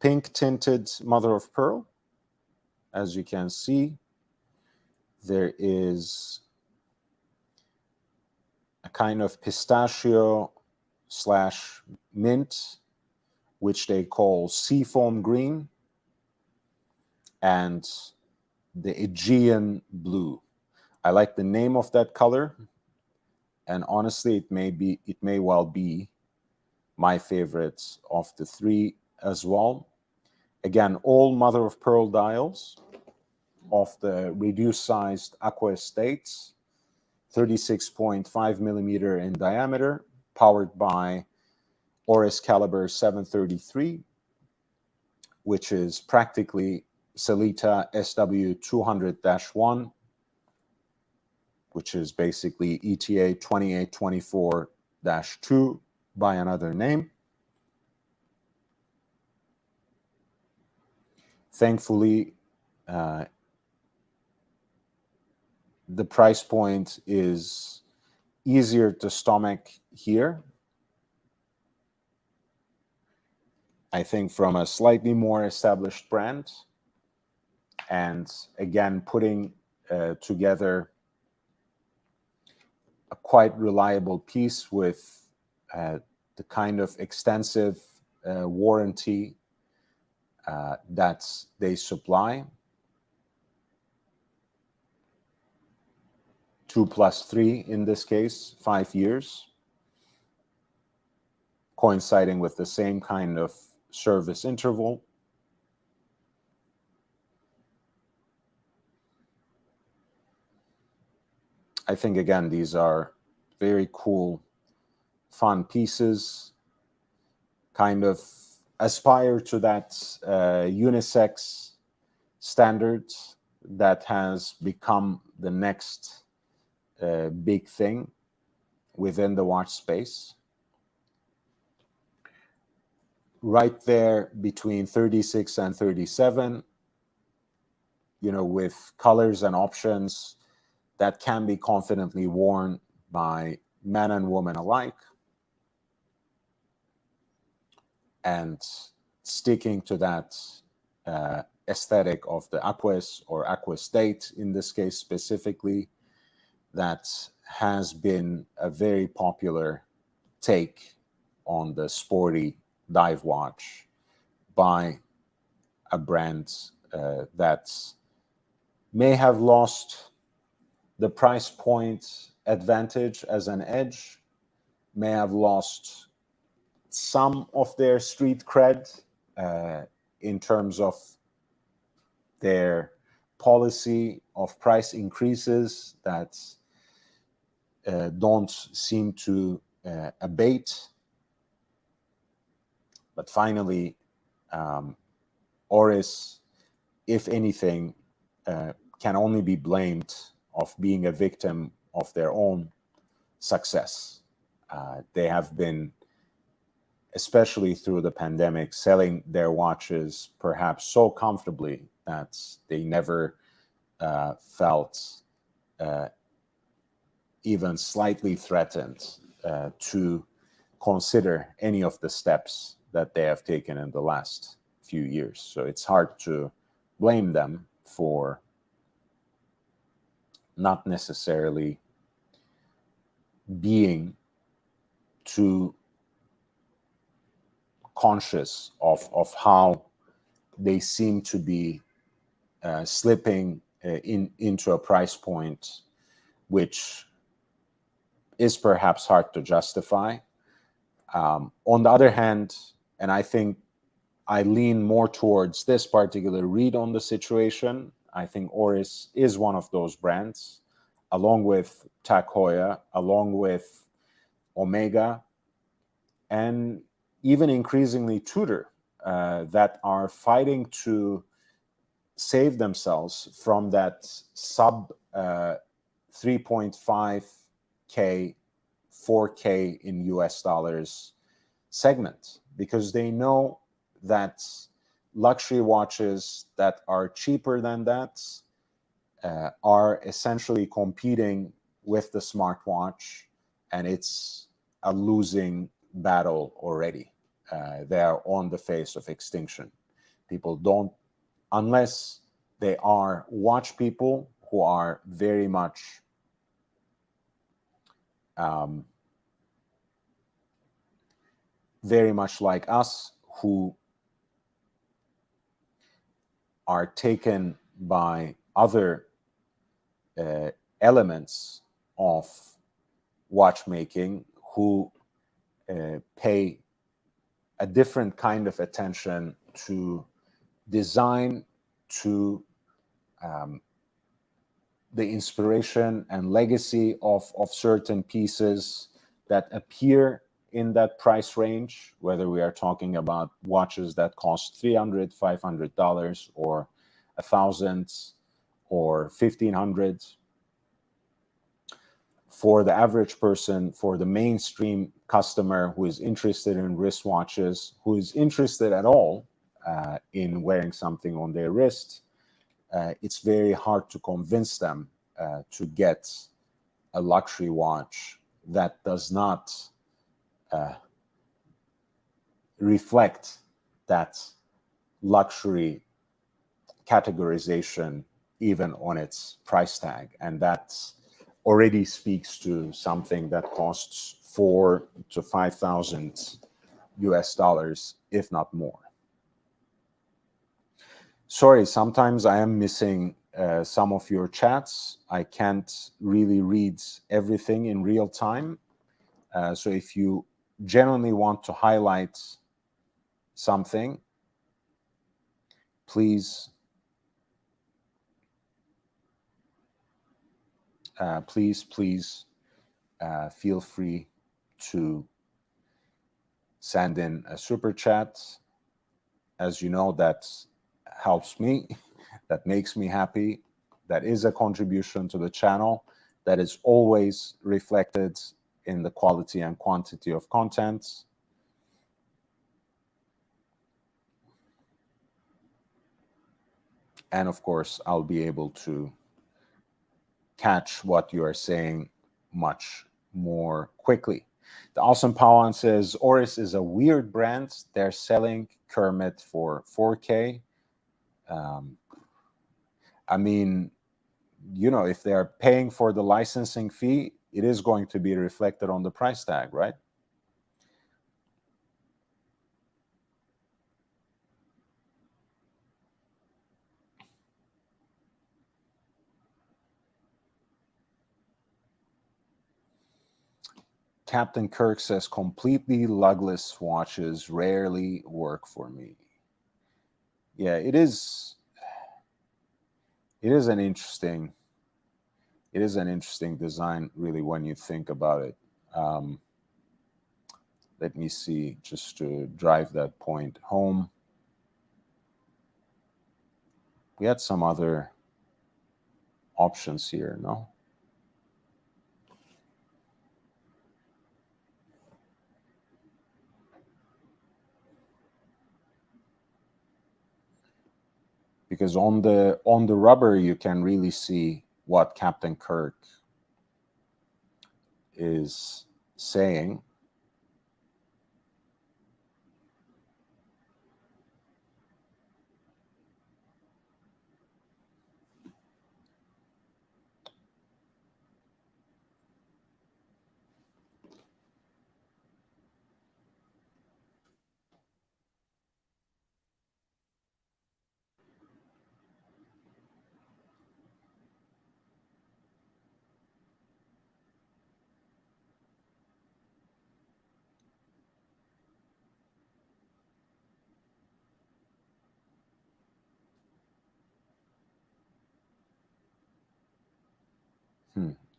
pink tinted mother of pearl, as you can see. There is a kind of pistachio / mint, which they call seafoam green, and the Aegean blue. I like the name of that color, and honestly, it may well be my favorite of the three as well. Again, all mother of pearl dials of the reduced sized Aqua Estates, 36.5 millimeter in diameter, powered by Oris caliber 733, which is practically Sellita SW200-1, which is basically ETA 2824-2 by another name. Thankfully, the price point is easier to stomach here. I think from a slightly more established brand, and again, putting together a quite reliable piece with the kind of extensive warranty that they supply. 2 + 3 in this case, 5 years, coinciding with the same kind of service interval. I think, again, these are very cool, fun pieces, kind of aspire to that unisex standard that has become the next big thing within the watch space. Right there between 36 and 37, with colors and options that can be confidently worn by men and women alike, and sticking to that aesthetic of the Aquas or Aqua State in this case specifically, that has been a very popular take on the sporty dive watch by a brand that may have lost the price point advantage as an edge, may have lost some of their street cred in terms of their policy of price increases that don't seem to abate. But finally, Oris, if anything, can only be blamed of being a victim of their own success. They have been, especially through the pandemic, selling their watches perhaps so comfortably that they never felt even slightly threatened to consider any of the steps that they have taken in the last few years. So it's hard to blame them for not necessarily being too conscious of how they seem to be slipping into a price point which is perhaps hard to justify. On the other hand, and I think I lean more towards this particular read on the situation, I think Oris is one of those brands, along with Tag Heuer, along with Omega, and even increasingly Tudor, that are fighting to save themselves from that sub 3.5K, 4K in US dollars segment, because they know that luxury watches that are cheaper than that are essentially competing with the smartwatch, and it's a losing battle already. They are on the face of extinction. People don't, unless they are watch people who are very much like us, who are taken by other elements of watchmaking, who pay a different kind of attention to design, to the inspiration and legacy of certain pieces that appear in that price range, whether we are talking about watches that cost $300, $500, or $1,000 or $1,500. For the average person, for the mainstream customer who is interested in wristwatches, who is interested at all in wearing something on their wrist, it's very hard to convince them to get a luxury watch that does not reflect that luxury categorization even on its price tag. And that already speaks to something that costs $4,000 to $5,000 if not more. Sorry, sometimes I am missing some of your chats. I can't really read everything in real time. So if you genuinely want to highlight something, please feel free to send in a super chat. As you know, that helps me, that makes me happy, that is a contribution to the channel, that is always reflected in the quality and quantity of content. And of course, I'll be able to catch what you are saying much more quickly. The Awesome Pawan says, Oris is a weird brand. They're selling Kermit for $4K. I mean, you know, if they're paying for the licensing fee, it is going to be reflected on the price tag, right? Captain Kirk says, completely lugless watches rarely work for me. Yeah, it is an interesting design, really, when you think about it. Let me see, just to drive that point home. We had some other options here, no? Because on the rubber, you can really see what Captain Kirk is saying.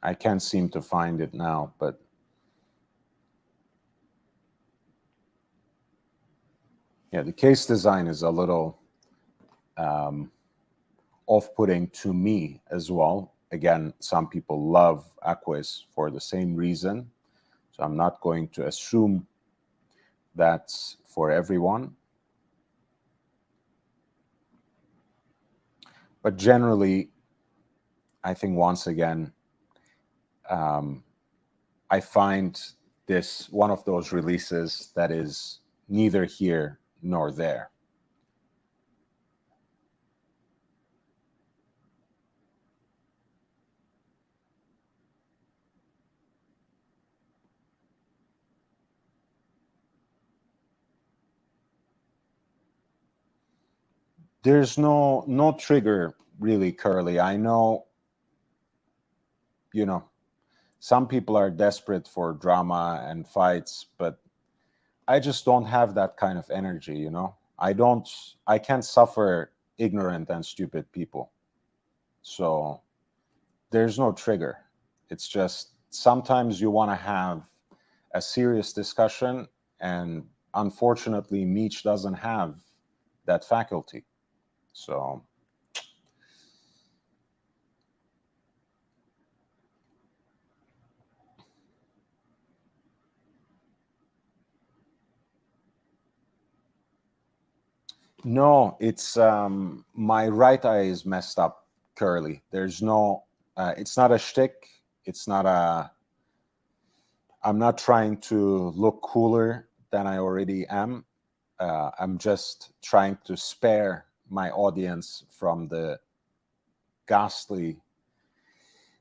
I can't seem to find it now, but yeah, the case design is a little off-putting to me as well. Again, some people love Aquis for the same reason, so I'm not going to assume that's for everyone. But generally, I think once again, I find this one of those releases that is neither here nor there. There's no trigger really, Curly. I know, you know, some people are desperate for drama and fights, but I just don't have that kind of energy, you know. I can't suffer ignorant and stupid people. So there's no trigger. It's just sometimes you want to have a serious discussion, and unfortunately Meech doesn't have that faculty. So no, it's my right eye is messed up, Curly. There's no it's not a shtick. It's not a I'm not trying to look cooler than I already am. I'm just trying to spare my audience from the ghastly,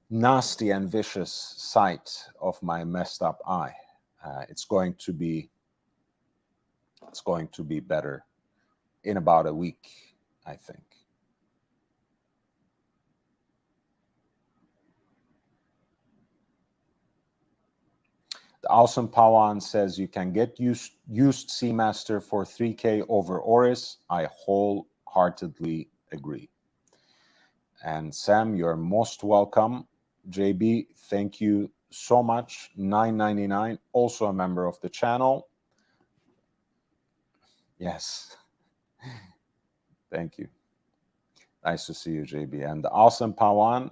nasty, and vicious sight of my messed up eye. It's going to be better in about a week, I think. The Awesome Pawan says you can get used Seamaster for 3K over Oris. I wholeheartedly agree. And Sam, you're most welcome. JB, thank you so much. $9.99, also a member of the channel. Yes. Thank you. Nice to see you, JB. And the Awesome Pawan,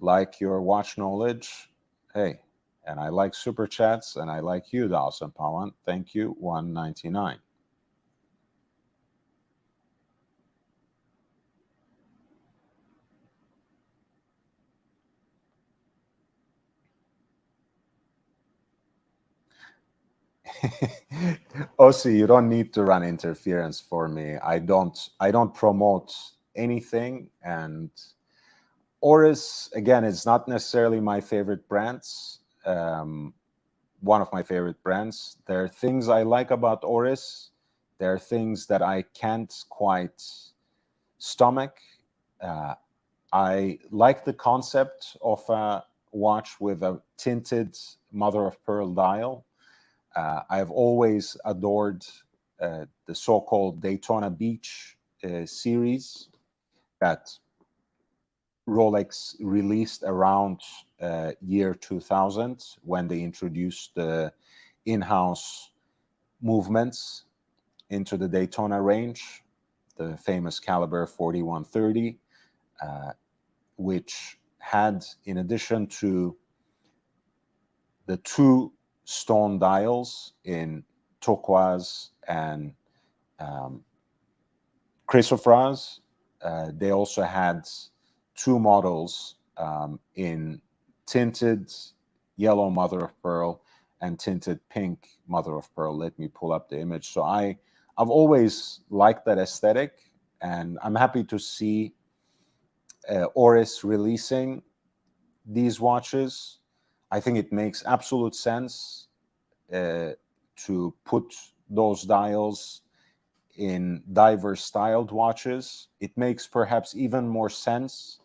like your watch knowledge. Hey, and I like super chats, and I like you, the Awesome Pawan. Thank you. $1.99. Osi, you don't need to run interference for me. I don't promote anything, and Oris, again, is not necessarily my favorite brands. One of my favorite brands. There are things I like about Oris. There are things that I can't quite stomach. I like the concept of a watch with a tinted mother of pearl dial. I've always adored the so-called Daytona Beach series that Rolex released around year 2000 when they introduced the in-house movements into the Daytona range, the famous caliber 4130, which had, in addition to the two stone dials in turquoise and chrysoprase, they also had two models in tinted yellow mother of pearl and tinted pink mother of pearl. Let me pull up the image. So I've always liked that aesthetic, and I'm happy to see Oris releasing these watches. I think it makes absolute sense to put those dials in diverse styled watches. It makes perhaps even more sense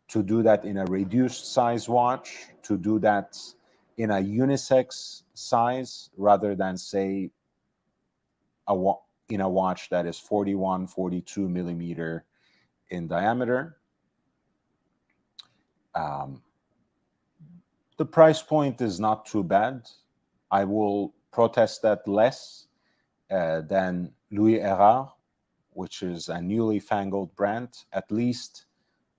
to do that in a reduced size watch, to do that in a unisex size rather than, say, in a watch that is 41, 42 millimeter in diameter. The price point is not too bad. I will protest that less than Louis Erard, which is a newly fangled brand. At least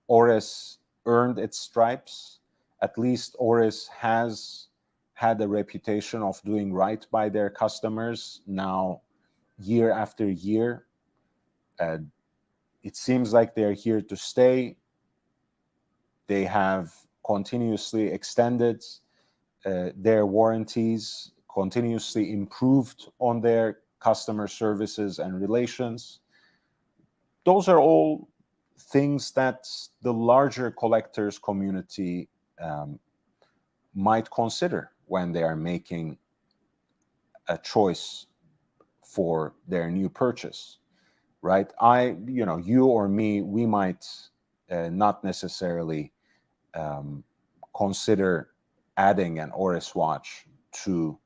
Oris earned its stripes. At least Oris has had a reputation of doing right by their customers now, year after year. It seems like they're here to stay. They have continuously extended their warranties, continuously improved on their customer services and relations. Those are all things that the larger collectors community might consider when they are making a choice for their new purchase. right? You or me, we might not necessarily consider adding an Oris watch to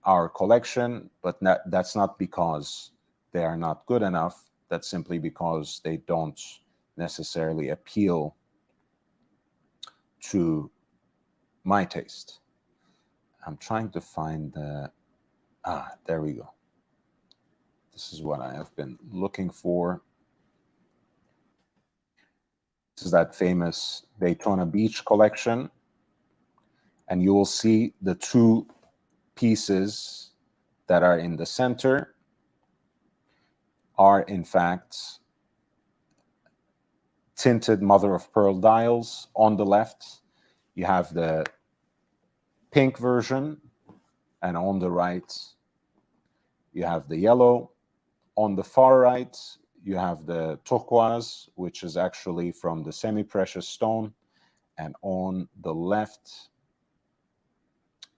our collection, but that's not because they are not good enough. That's simply because they don't necessarily appeal to my taste. I'm trying to find there we go. This is what I have been looking for. This is that famous Daytona Beach collection. And you will see the two pieces that are in the center are in fact tinted mother of pearl dials. On the left, you have the pink version, and on the right, you have the yellow. On the far right, you have the turquoise, which is actually from the semi-precious stone. And on the left,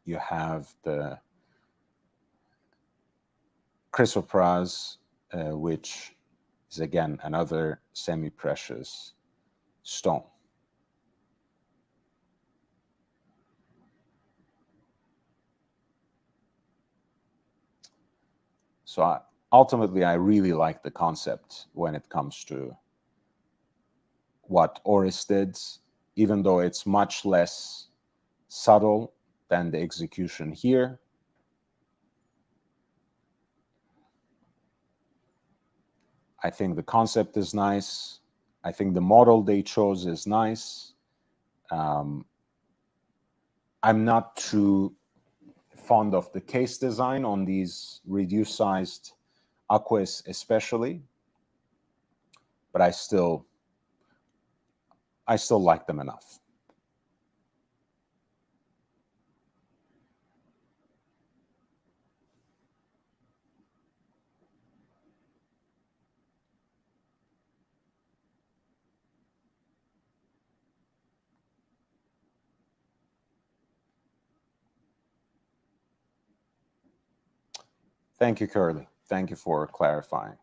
you have the chrysoprase, which is again another semi-precious stone. So ultimately, I really like the concept when it comes to what Oris did, even though it's much less subtle than the execution here. I think the concept is nice. I think the model they chose is nice. I'm not too fond of the case design on these reduced sized Aquis especially, but I still like them enough. Thank you, Curly. Thank you for clarifying.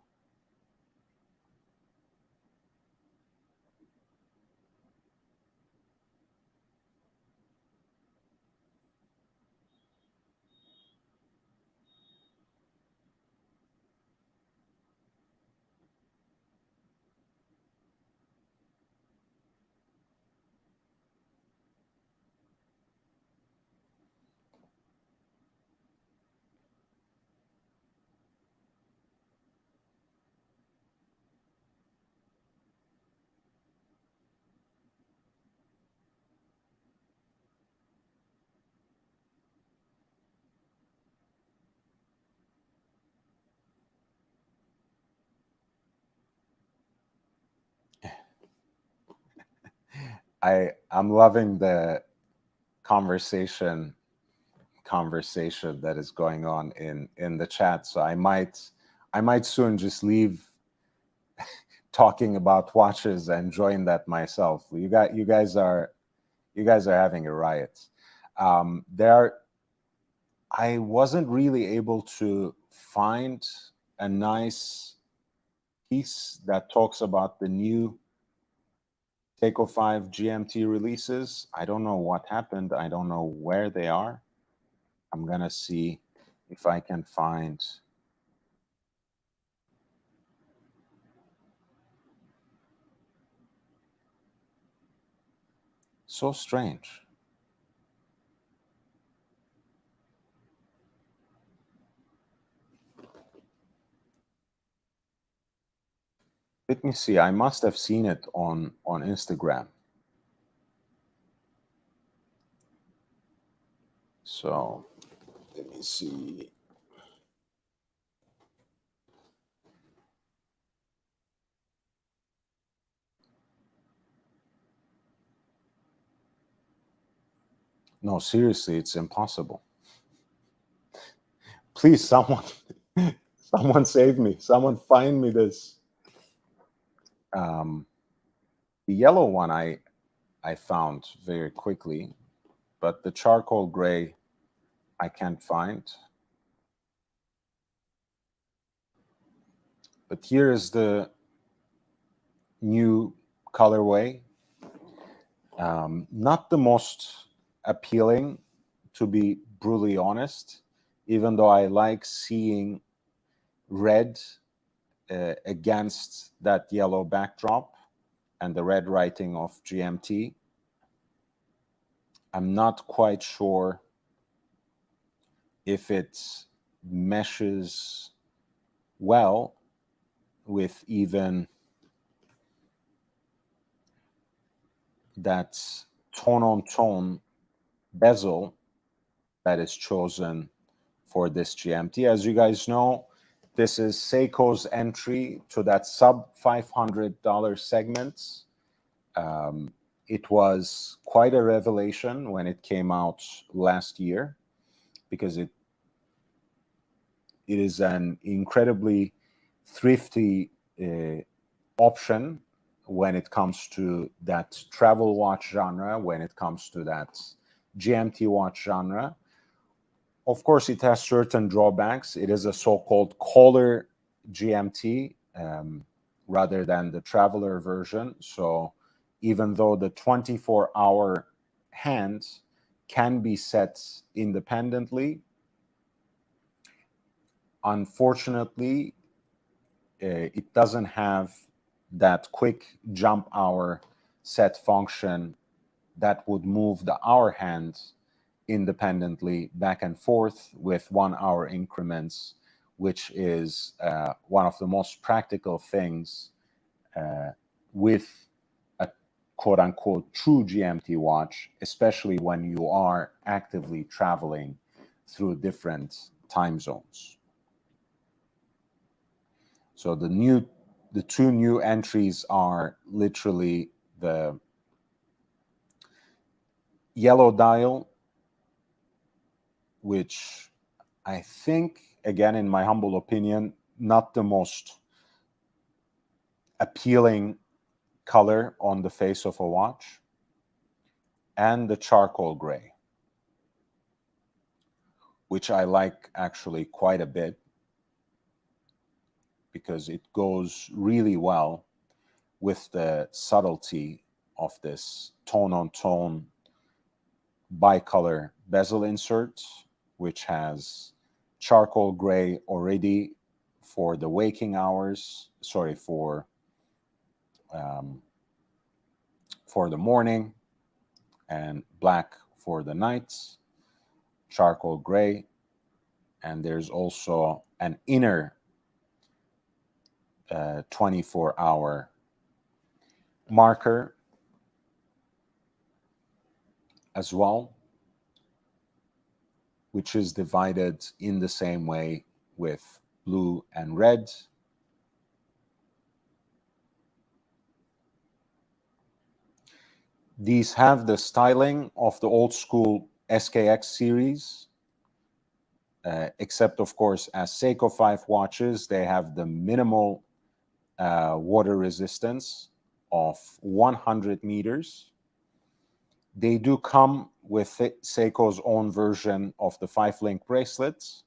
I'm loving the conversation that is going on in the chat. So I might soon just leave talking about watches and join that myself. You guys are having a riot. I wasn't really able to find a nice piece that talks about the new Seiko 5 GMT releases. I don't know what happened. I don't know where they are. I'm gonna see if I can find. So strange. Let me see. I must have seen it on Instagram. So let me see. No, seriously, it's impossible. Please, someone save me. Someone find me this. The yellow one I found very quickly, but the charcoal gray I can't find. But here is the new colorway. Not the most appealing, to be brutally honest, even though I like seeing red against that yellow backdrop and the red writing of GMT. I'm not quite sure if it meshes well with even that tone-on-tone bezel that is chosen for this GMT. As you guys know, this is Seiko's entry to that sub $500 segment. It was quite a revelation when it came out last year, because it is an incredibly thrifty option when it comes to that travel watch genre, when it comes to that GMT watch genre. Of course, it has certain drawbacks. It is a so-called collar GMT rather than the traveler version. So even though the 24-hour hand can be set independently, unfortunately, it doesn't have that quick jump hour set function that would move the hour hand independently back and forth with 1 hour increments, which is one of the most practical things with a quote unquote true GMT watch, especially when you are actively traveling through different time zones. So the two new entries are literally the yellow dial, which I think, again, in my humble opinion, not the most appealing color on the face of a watch, and the charcoal gray, which I like actually quite a bit because it goes really well with the subtlety of this tone-on-tone bicolor bezel insert, which has charcoal gray already for the waking hours, for the morning, and black for the nights, charcoal gray. And there's also an inner 24-hour marker as well, which is divided in the same way with blue and red. These have the styling of the old school SKX series, except of course as Seiko 5 watches, they have the minimal water resistance of 100 meters. They do come with Seiko's own version of the 5-link bracelets.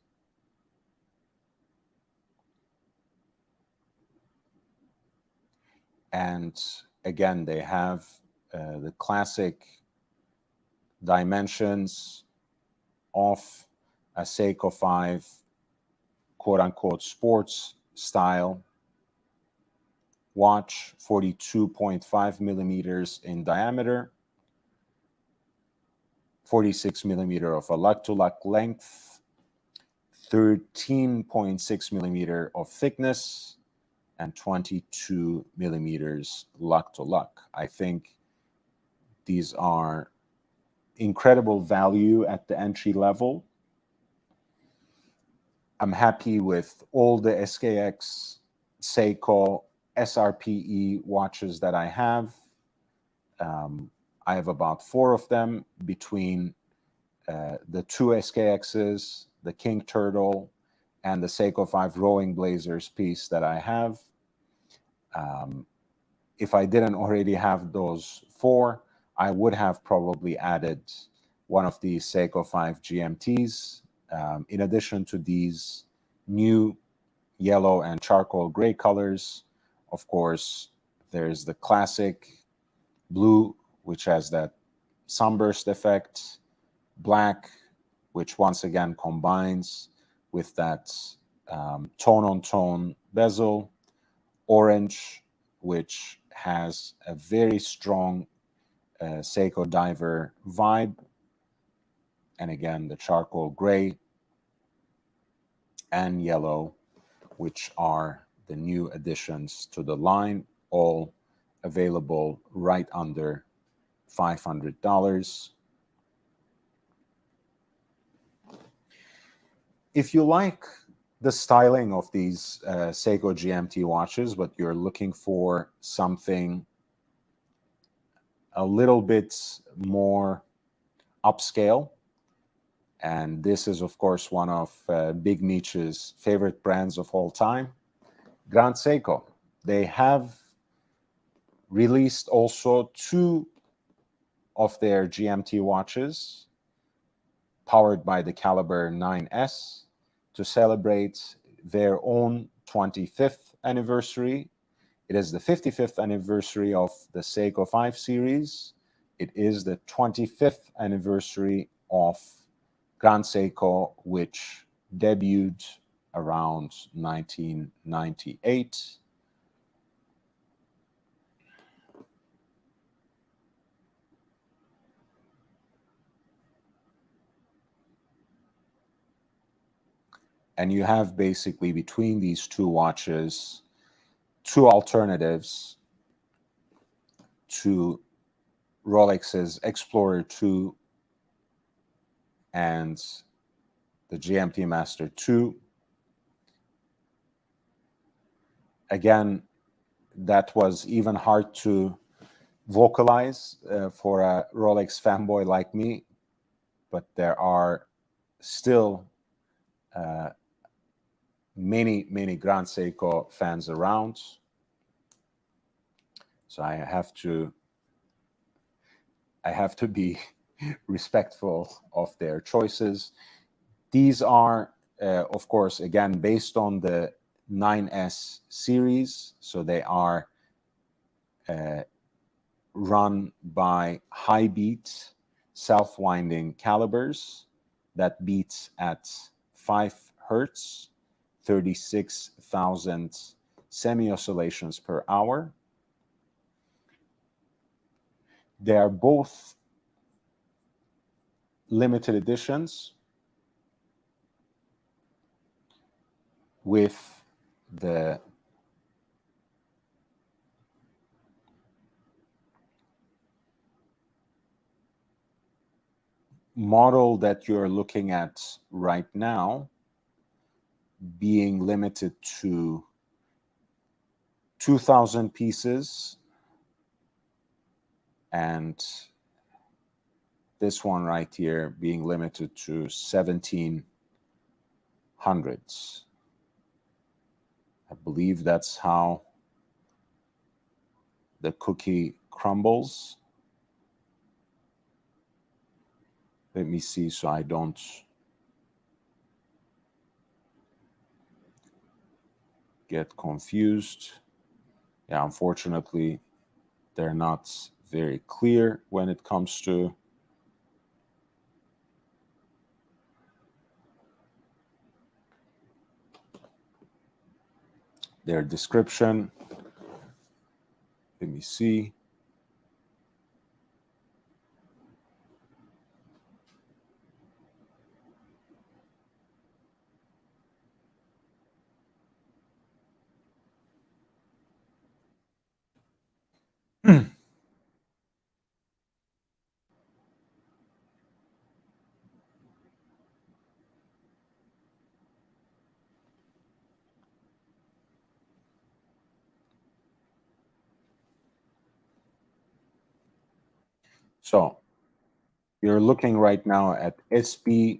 And again, they have the classic dimensions of a Seiko 5 quote-unquote sports style watch, 42.5 millimeters in diameter, 46 millimeter of a lug-to-lug length, 13.6 millimeter of thickness, and 22 millimeters lug-to-lug. I think these are incredible value at the entry level. I'm happy with all the SKX Seiko SRPE watches that I have. I have about 4 of them between the 2 SKXs, the King Turtle, and the Seiko 5 Rowing Blazers piece that I have. If I didn't already have those 4, I would have probably added one of these Seiko 5 GMTs in addition to these new yellow and charcoal gray colors. Of course, there's the classic blue, which has that sunburst effect, black, which once again combines with that tone-on-tone bezel, orange, which has a very strong Seiko Diver vibe, and again the charcoal gray and yellow, which are the new additions to the line, all available right under $500. If you like the styling of these Seiko GMT watches, but you're looking for something a little bit more upscale, and this is, of course, one of Big Meech's favorite brands of all time, Grand Seiko. They have released also 2 of their GMT watches powered by the Caliber 9S to celebrate their own 25th anniversary. It is the 55th anniversary of the Seiko 5 series. It is the 25th anniversary of Grand Seiko, which debuted around 1998. And you have basically between these 2 watches 2 alternatives to Rolex's Explorer 2 and the GMT Master 2. Again, that was even hard to vocalize for a Rolex fanboy like me, but there are still many Grand Seiko fans around, so I have to be respectful of their choices. These are, of course, again, based on the 9S series, so they are run by high beat self-winding calibers that beats at 5 hertz, 36,000 semi-oscillations per hour. They are both limited editions with the model that you're looking at right now being limited to 2,000 pieces, and this one right here being limited to 1,700s. I believe that's how the cookie crumbles. Let me see so I don't get confused. Yeah, unfortunately, they're not very clear when it comes to their description. Let me see. So you're looking right now at SB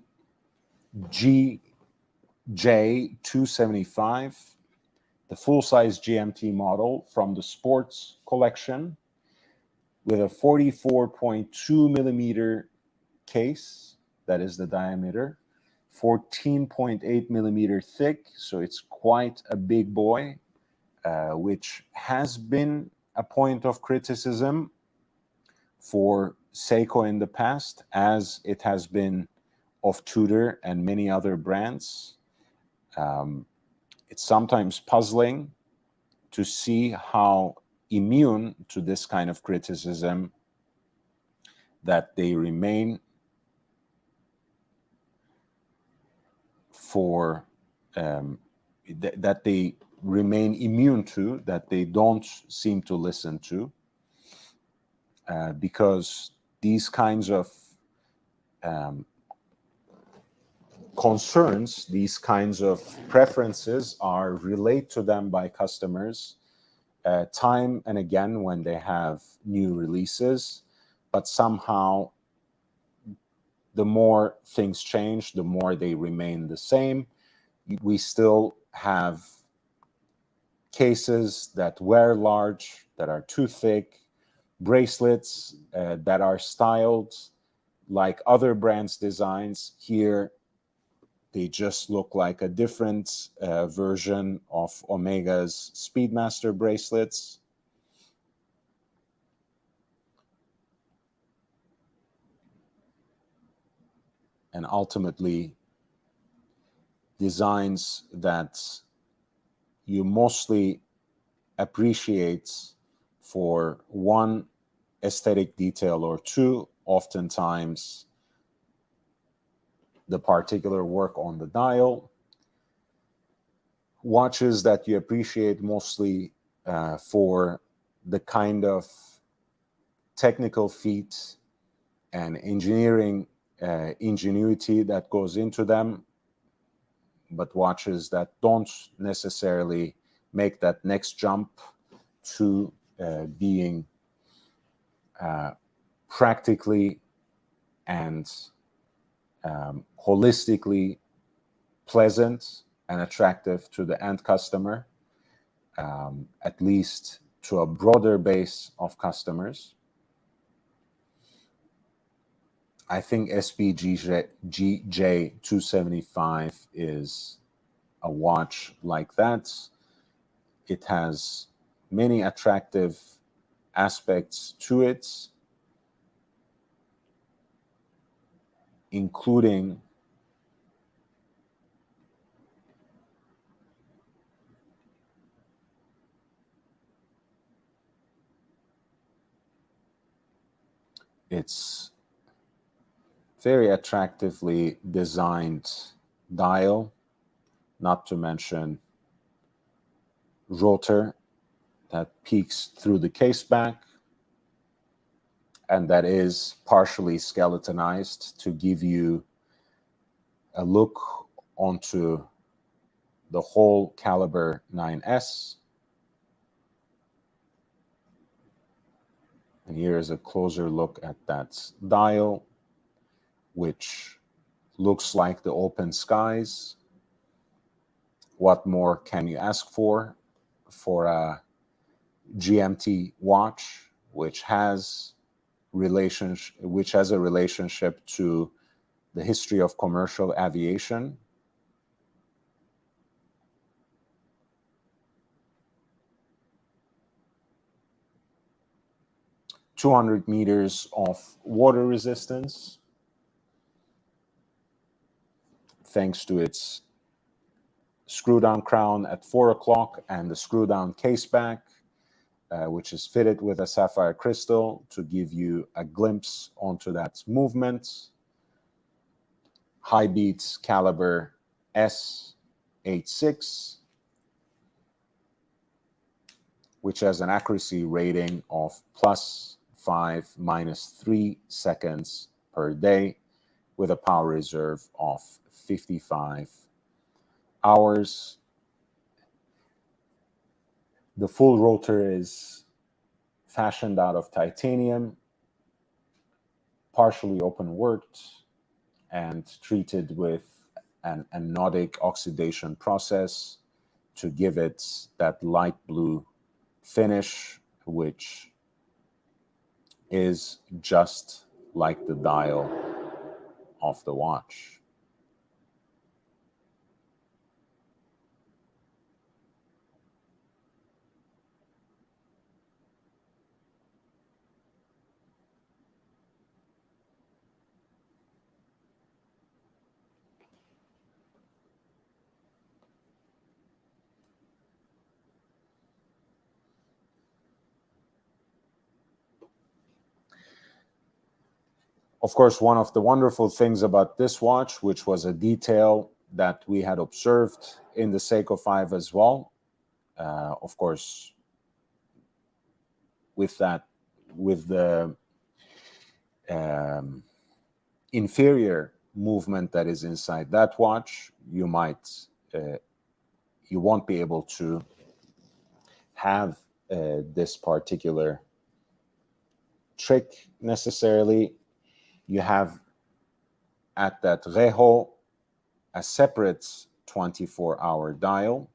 GJ275, the full-size GMT model from the sports collection with a 44.2 millimeter case, that is the diameter, 14.8 millimeter thick, so it's quite a big boy, which has been a point of criticism for Seiko in the past, as it has been of Tudor and many other brands. It's sometimes puzzling to see how immune to this kind of criticism that they remain for that they remain immune to, that they don't seem to listen to, because these kinds of concerns, these kinds of preferences are relayed to them by customers time and again when they have new releases, but somehow the more things change, the more they remain the same. We still have cases that wear large, that are too thick, bracelets that are styled like other brands' designs. Here, they just look like a different version of Omega's Speedmaster bracelets. And ultimately, designs that you mostly appreciate for one aesthetic detail or two, oftentimes the particular work on the dial. Watches that you appreciate mostly for the kind of technical feat and engineering ingenuity that goes into them, but watches that don't necessarily make that next jump to being practically and holistically pleasant and attractive to the end customer, at least to a broader base of customers. I think SPGJ 275 is a watch like that. It has many attractive aspects to it, including its very attractively designed dial, not to mention rotor that peeks through the case back and that is partially skeletonized to give you a look onto the whole caliber 9S. And here is a closer look at that dial, which looks like the open skies. What more can you ask for a GMT watch, which has a relationship to the history of commercial aviation? "200 meters of water resistance, thanks to its screw-down crown at 4 o'clock and the screw-down case back, which is fitted with a sapphire crystal to give you a glimpse onto that movement. High beats caliber S86, which has an accuracy rating of +5, -3 seconds per day, with a power reserve of 55 hours. The full rotor is fashioned out of titanium, partially open worked, and treated with an anodic oxidation process to give it that light blue finish, which is just like the dial of the watch. Of course, one of the wonderful things about this watch, which was a detail that we had observed in the Seiko 5 as well, of course, with the inferior movement that is inside that watch, you won't be able to have this particular trick necessarily. You have at that Reho a separate 24-hour dial,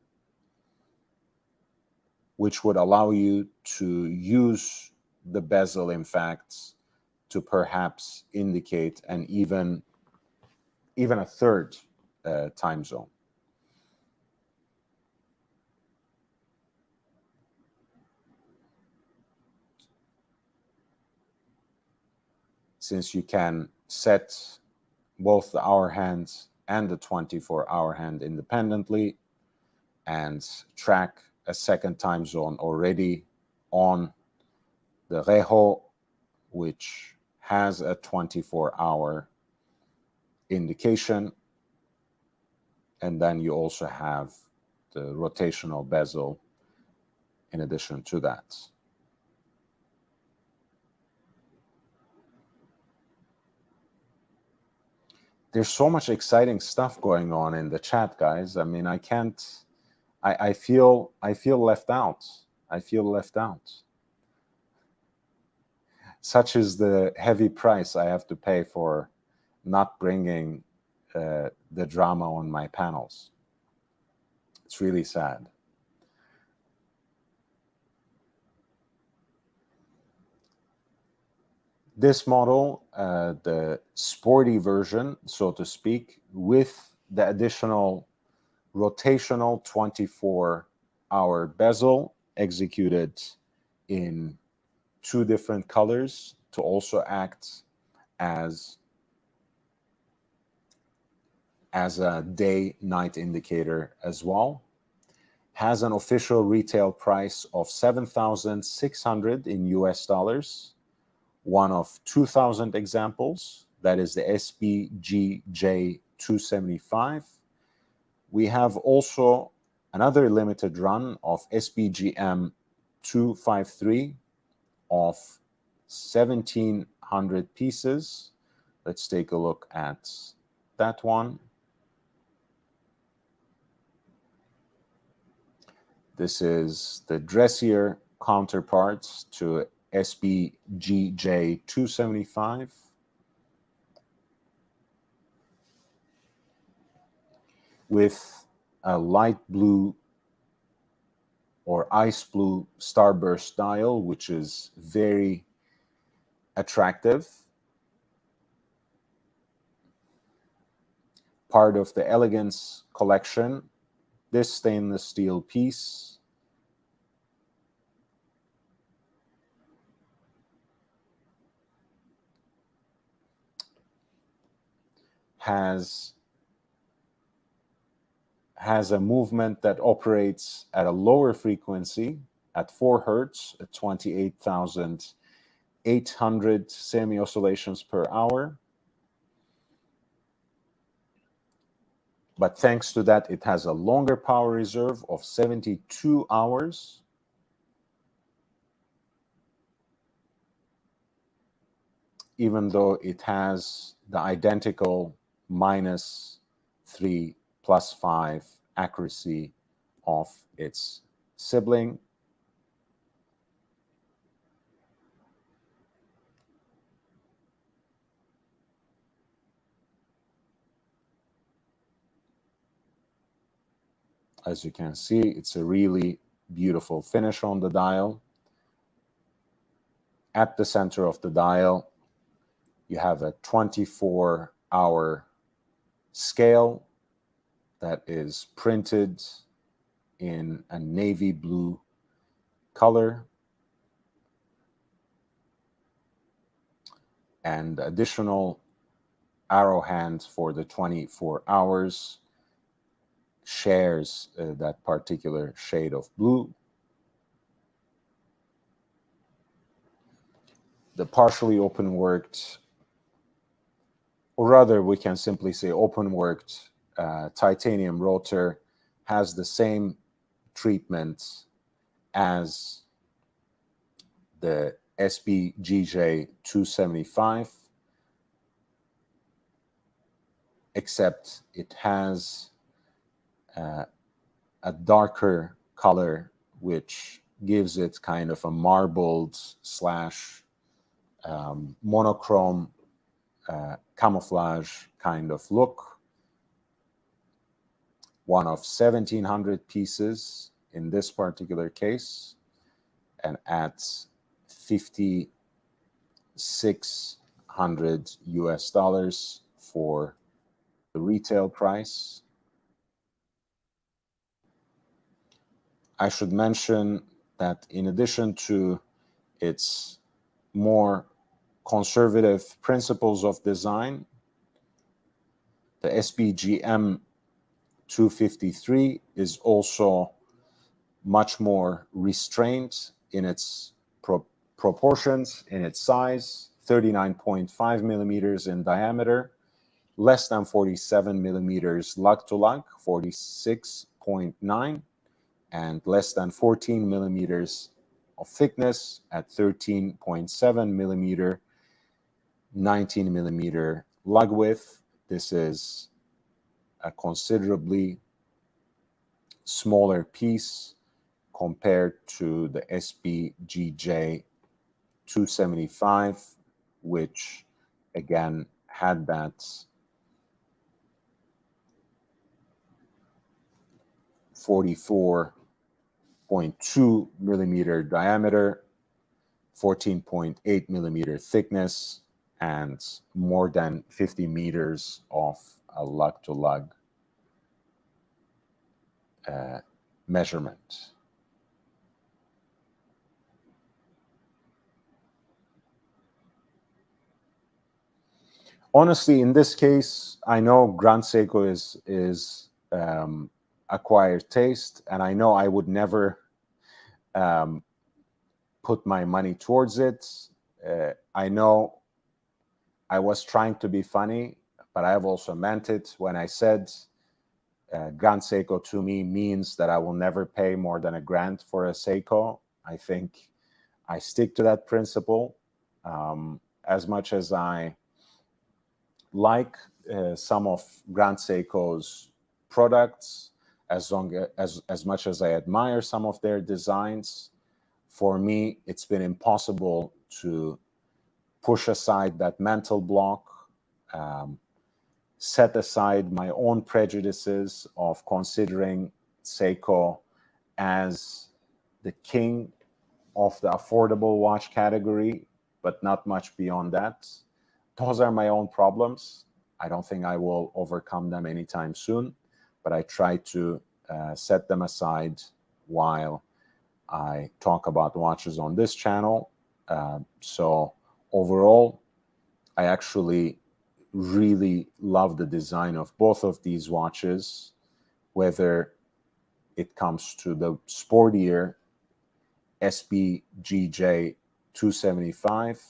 which would allow you to use the bezel, in fact, to perhaps indicate an even a third time zone. Since you can set both the hour hand and the 24-hour hand independently and track a second time zone already on the Reho, which has a 24-hour indication. And then you also have the rotational bezel in addition to that. There's so much exciting stuff going on in the chat, guys. I mean, I feel left out. I feel left out. Such is the heavy price I have to pay for not bringing the drama on my panels. It's really sad. This model, the sporty version, so to speak, with the additional rotational 24-hour bezel executed in 2 different colors to also act as a day-night indicator as well, has an official retail price of $7,600 in US dollars, one of 2,000 examples. That is the SBGJ 275. We have also another limited run of SBGM 253 of 1,700 pieces. Let's take a look at that one. This is the dressier counterpart to SBGJ 275. With a light blue or ice blue starburst dial, which is very attractive. Part of the Elegance collection, this stainless steel piece has a movement that operates at a lower frequency at 4 hertz at 28,800 semi-oscillations per hour. But thanks to that, it has a longer power reserve of 72 hours. Even though it has the identical -3 +5 accuracy of its sibling. As you can see, it's a really beautiful finish on the dial. At the center of the dial, you have a 24-hour scale that is printed in a navy blue color, and additional arrow hand for the 24 hours shares that particular shade of blue. The partially open worked or rather we can simply say open-worked titanium rotor has the same treatment as the SPGJ 275, except it has a darker color, which gives it kind of a marbled slash monochrome camouflage kind of look. One of 1,700 pieces in this particular case, and at 5,600 US dollars for the retail price. I should mention that in addition to its more conservative principles of design, the SPGM 253 is also much more restrained in its proportions, in its size, 39.5 millimeters in diameter, less than 47 millimeters lug to lug, 46.9, and less than 14 millimeters of thickness at 13.7 millimeter, 19 millimeter lug width. This is a considerably smaller piece compared to the SPGJ 275, which again had that 44.2 millimeter diameter, 14.8 millimeter thickness, and more than 50 meters of a lug-to-lug measurement. Honestly, in this case, I know Grand Seiko is acquired taste, and I know I would never put my money towards it. I know I was trying to be funny, but I've also meant it when I said Grand Seiko to me means that I will never pay more than $1,000 for a Seiko. I think I stick to that principle. As much as I like some of Grand Seiko's products, as much as I admire some of their designs, for me, it's been impossible to push aside that mental block, set aside my own prejudices of considering Seiko as the king of the affordable watch category, but not much beyond that. Those are my own problems. I don't think I will overcome them anytime soon, but I try to set them aside while I talk about watches on this channel. So overall, I actually really love the design of both of these watches, whether it comes to the sportier SPGJ 275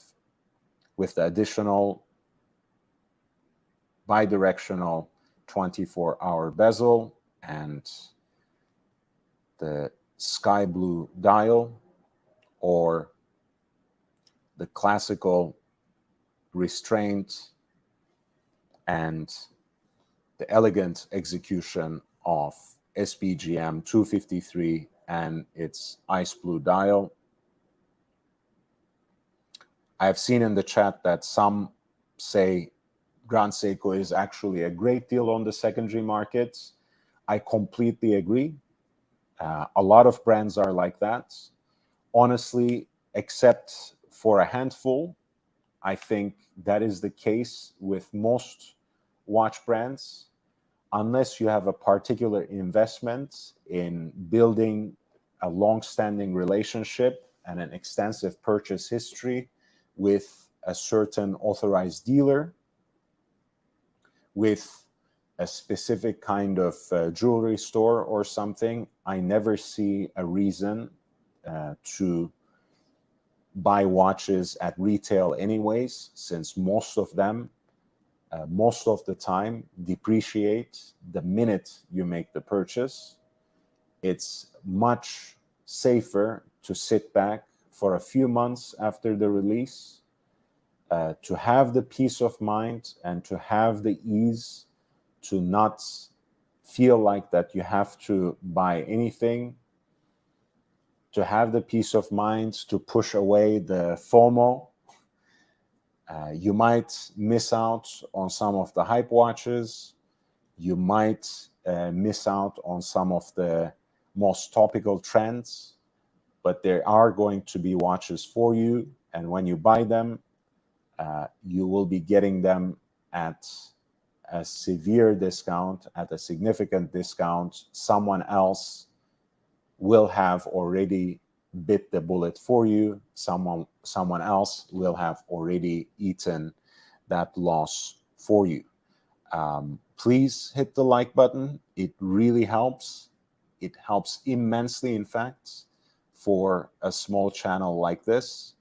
with the additional bidirectional 24-hour bezel and the sky blue dial, or the classical restraint and the elegant execution of SPGM 253 and its ice blue dial. I've seen in the chat that some say Grand Seiko is actually a great deal on the secondary market. I completely agree. A lot of brands are like that. Honestly, except for a handful, I think that is the case with most watch brands. Unless you have a particular investment in building a long-standing relationship and an extensive purchase history with a certain authorized dealer, with a specific kind of jewelry store or something, I never see a reason to buy watches at retail anyways, since most of them most of the time depreciate the minute you make the purchase. It's much safer to sit back for a few months after the release, to have the peace of mind and to have the ease to not feel like that you have to buy anything, to have the peace of mind to push away the FOMO. You might miss out on some of the hype watches. You might miss out on some of the most topical trends, but there are going to be watches for you. And when you buy them, you will be getting them at a severe discount, at a significant discount. Someone else will have already bit the bullet for you. Someone else will have already eaten that loss for you. Please hit the like button. It really helps. It helps immensely, in fact, for a small channel like this.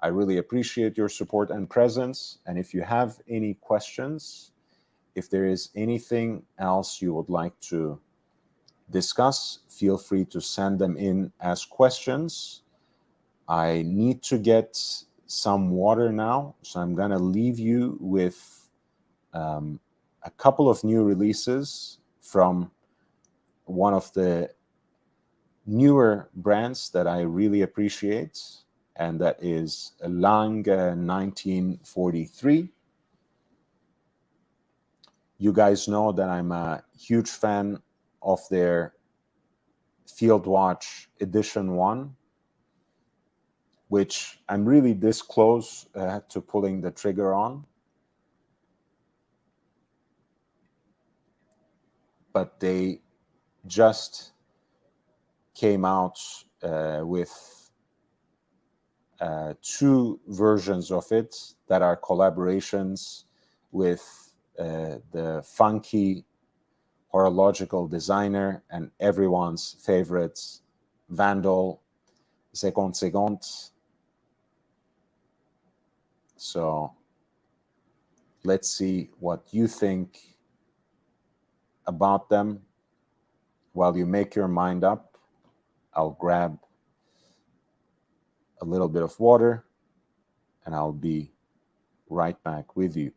I really appreciate your support and presence. And if you have any questions, if there is anything else you would like to discuss, feel free to send them in as questions. I need to get some water now, so I'm gonna leave you with a couple of new releases from one of the newer brands that I really appreciate, and that is Lange 1943. You guys know that I'm a huge fan of their Field Watch Edition 1, which I'm really this close to pulling the trigger on. But they just came out with two versions of it that are collaborations with the funky horological designer and everyone's favorite Vandal Second Second. So let's see what you think about them. While you make your mind up, I'll grab a little bit of water and I'll be right back with you.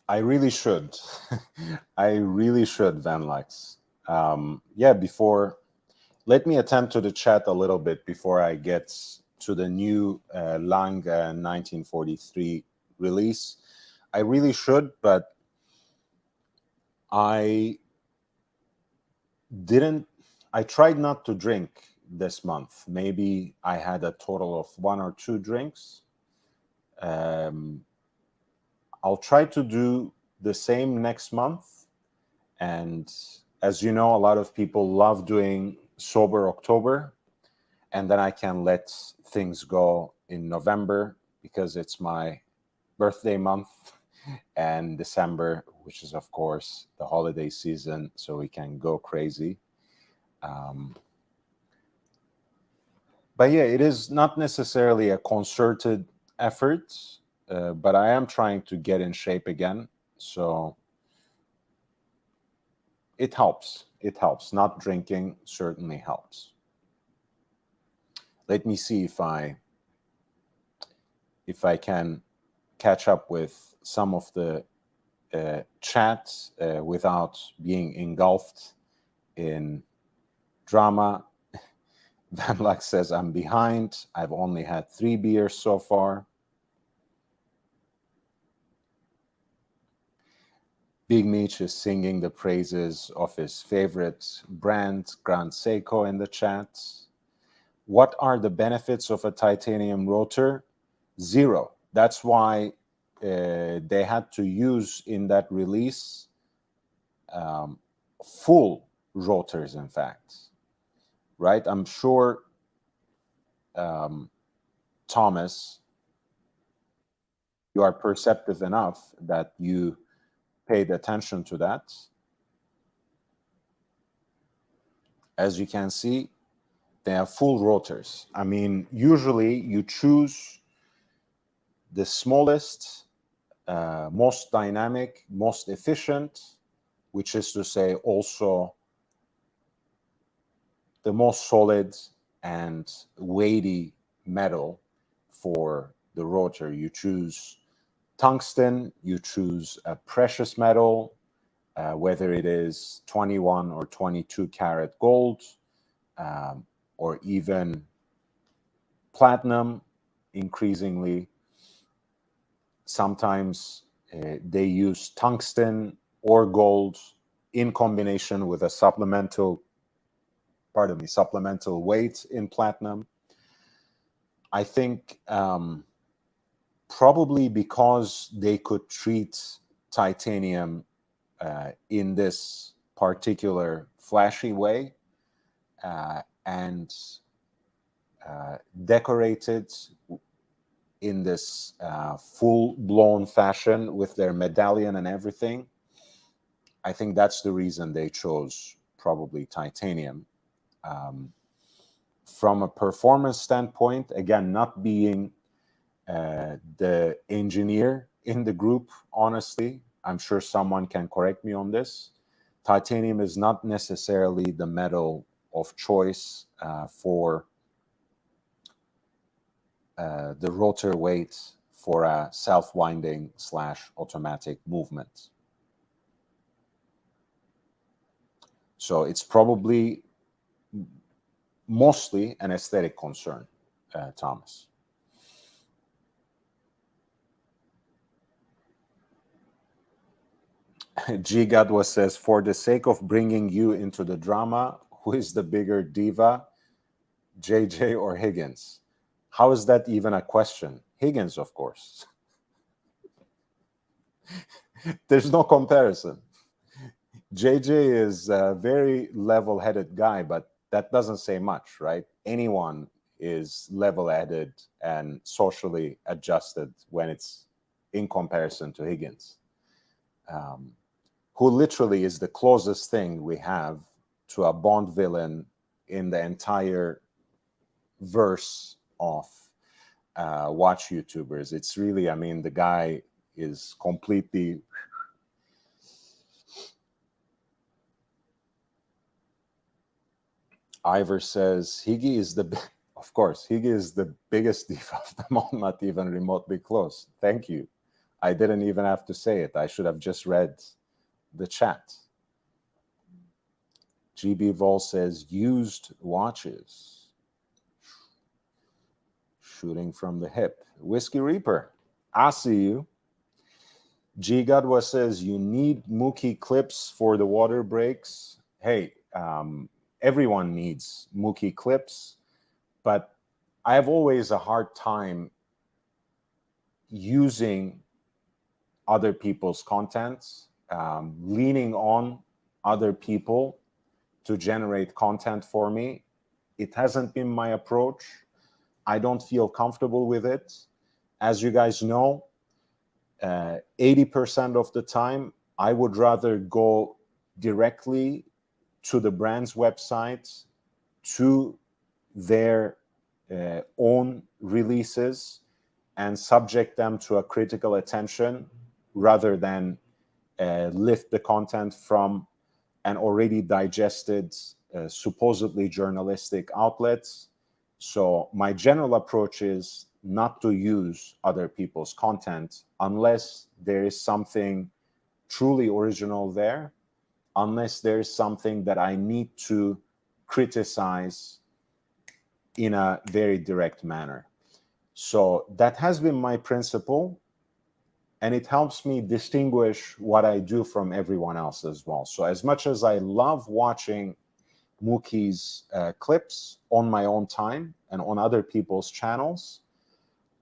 I really should. I really should, Van Lex. Yeah, before, let me attend to the chat a little bit before I get to the new Lange 1943 release. I really should, but I didn't. I tried not to drink this month. Maybe I had a total of 1 or 2 drinks. I'll try to do the same next month. And as you know, a lot of people love doing sober October. And then I can let things go in November because it's my birthday month, and December, which is, of course, the holiday season, so we can go crazy. But yeah, it is not necessarily a concerted effort, but I am trying to get in shape again. So it helps. It helps. Not drinking certainly helps. Let me see if I can catch up with some of the chat without being engulfed in drama. Van Luck says, I'm behind. I've only had 3 beers so far. Big Meech is singing the praises of his favorite brand, Grand Seiko, in the chat. What are the benefits of a titanium rotor? 0. That's why they had to use in that release full rotors, in fact. Right? I'm sure, Thomas, you are perceptive enough that you paid attention to that. As you can see, they have full rotors. I mean, usually you choose the smallest, most dynamic, most efficient, which is to say also the most solid and weighty metal for the rotor. You choose tungsten, you choose a precious metal, whether it is 21 or 22 karat gold, or even platinum, increasingly. Sometimes they use tungsten or gold in combination with a supplemental weight in platinum. I think probably because they could treat titanium in this particular flashy way and decorate it in this full-blown fashion with their medallion and everything. I think that's the reason they chose probably titanium. From a performance standpoint, again, not being the engineer in the group, honestly, I'm sure someone can correct me on this. Titanium is not necessarily the metal of choice for the rotor weight for a self-winding / automatic movement. So it's probably mostly an aesthetic concern, Thomas. G. Gadwa says, for the sake of bringing you into the drama, who is the bigger diva, JJ or Higgins? How is that even a question? Higgins, of course. There's no comparison. JJ is a very level-headed guy, but that doesn't say much, right? Anyone is level-headed and socially adjusted when it's in comparison to Higgins, who literally is the closest thing we have to a Bond villain in the entire verse of watch YouTubers. It's really, I mean, the guy is completely... Ivor says, Higgy is of course, Higgy is the biggest diva of them all, not even remotely close. Thank you. I didn't even have to say it. I should have just read the chat. GB Vol says, used watches. Shooting from the hip. Whiskey Reaper, I see you. G Gadwa says, you need Mookie clips for the water breaks. Hey, everyone needs Mookie clips, but I have always a hard time using other people's contents, leaning on other people to generate content for me. It hasn't been my approach. I don't feel comfortable with it. As you guys know, 80% of the time, I would rather go directly to the brand's website, to their own releases, and subject them to a critical attention rather than lift the content from an already digested, supposedly journalistic outlets. So my general approach is not to use other people's content unless there is something truly original there, unless there is something that I need to criticize in a very direct manner. So that has been my principle, and it helps me distinguish what I do from everyone else as well. So as much as I love watching Mookie's clips on my own time and on other people's channels,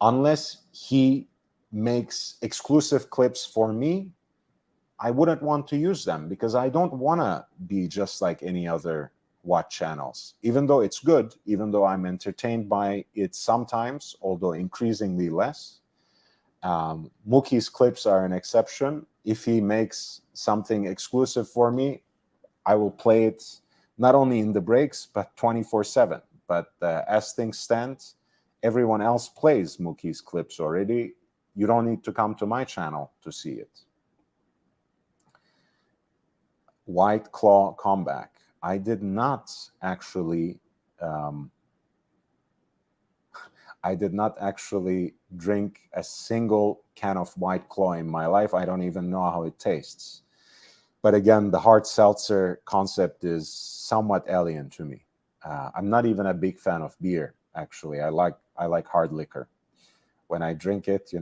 unless he makes exclusive clips for me, I wouldn't want to use them, because I don't want to be just like any other watch channels. Even though it's good, even though I'm entertained by it sometimes, although increasingly less, Mookie's clips are an exception. If he makes something exclusive for me, I will play it not only in the breaks, but 24/7. But as things stand, everyone else plays Mookie's clips already. You don't need to come to my channel to see it. White Claw comeback. I did not actually drink a single can of White Claw in my life. I don't even know how it tastes. But again, the hard seltzer concept is somewhat alien to me. I'm not even a big fan of beer, actually. I like hard liquor. When I drink it,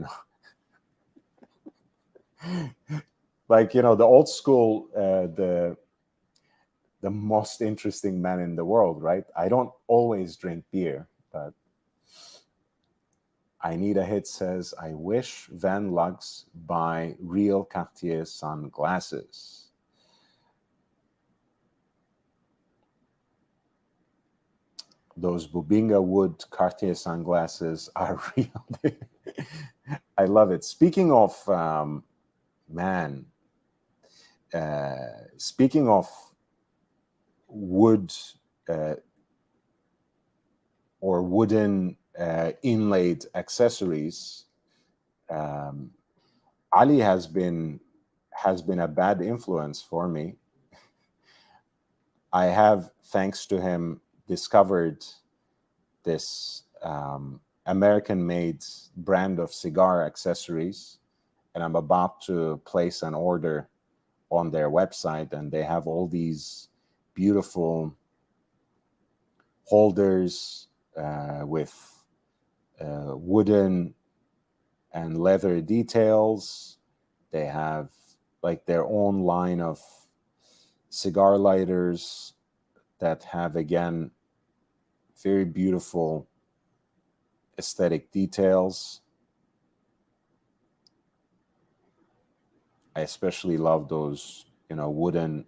like, the old school, the most interesting man in the world, right? I don't always drink beer, but I Need a Hit says, I wish Van Lux buy real Cartier sunglasses. Those Bubinga wood Cartier sunglasses are real. I love it. Speaking of, speaking of wood or wooden inlaid accessories, Ali has been a bad influence for me. I have, thanks to him, discovered this American-made brand of cigar accessories, and I'm about to place an order on their website, and they have all these beautiful holders with wooden and leather details. They have like their own line of cigar lighters that have, again, very beautiful aesthetic details. I especially love those, wooden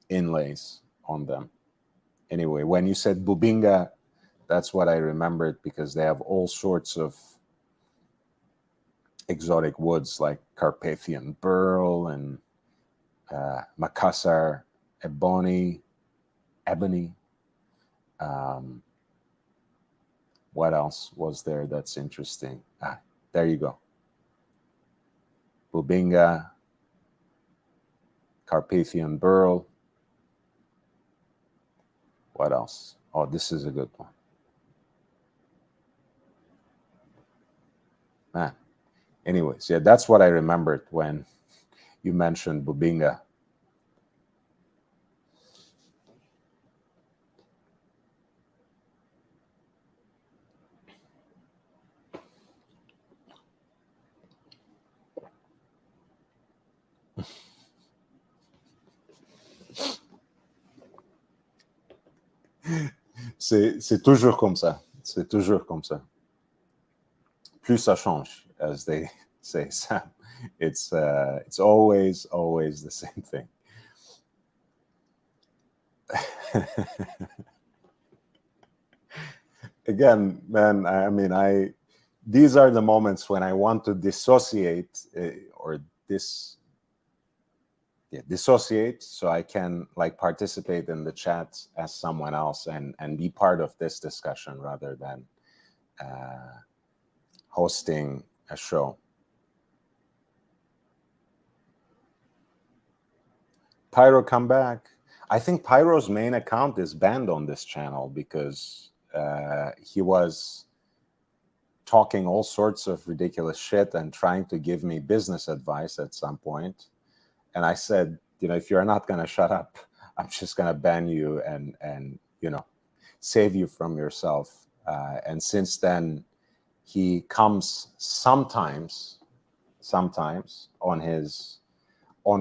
inlays on them. Anyway, when you said Bubinga, that's what I remembered, because they have all sorts of exotic woods like Carpathian burl and Makassar ebony. What else was there that's interesting? There you go. Bubinga, Carpathian burl. What else? Oh, this is a good one. Anyways, yeah, that's what I remembered when you mentioned Bubinga. C'est toujours comme ça. C'est toujours comme ça. Plus ça change, as they say, Sam. It's always the same thing. Again, man, I mean, these are the moments when I want to dissociate dissociate, so I can like participate in the chat as someone else and be part of this discussion rather than hosting a show. Pyro, come back. I think Pyro's main account is banned on this channel because he was talking all sorts of ridiculous shit and trying to give me business advice at some point. And I said, if you're not going to shut up, I'm just going to ban you and save you from yourself. And since then, he comes sometimes on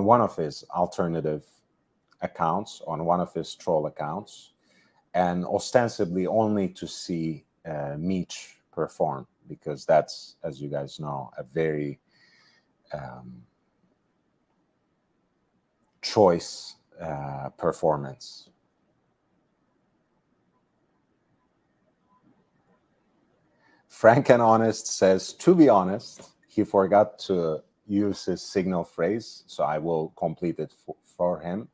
one of his alternative accounts, on one of his troll accounts, and ostensibly only to see Meech perform, because that's, as you guys know, a very choice performance. Frank and Honest says, to be honest, he forgot to use his signal phrase, so I will complete it for him.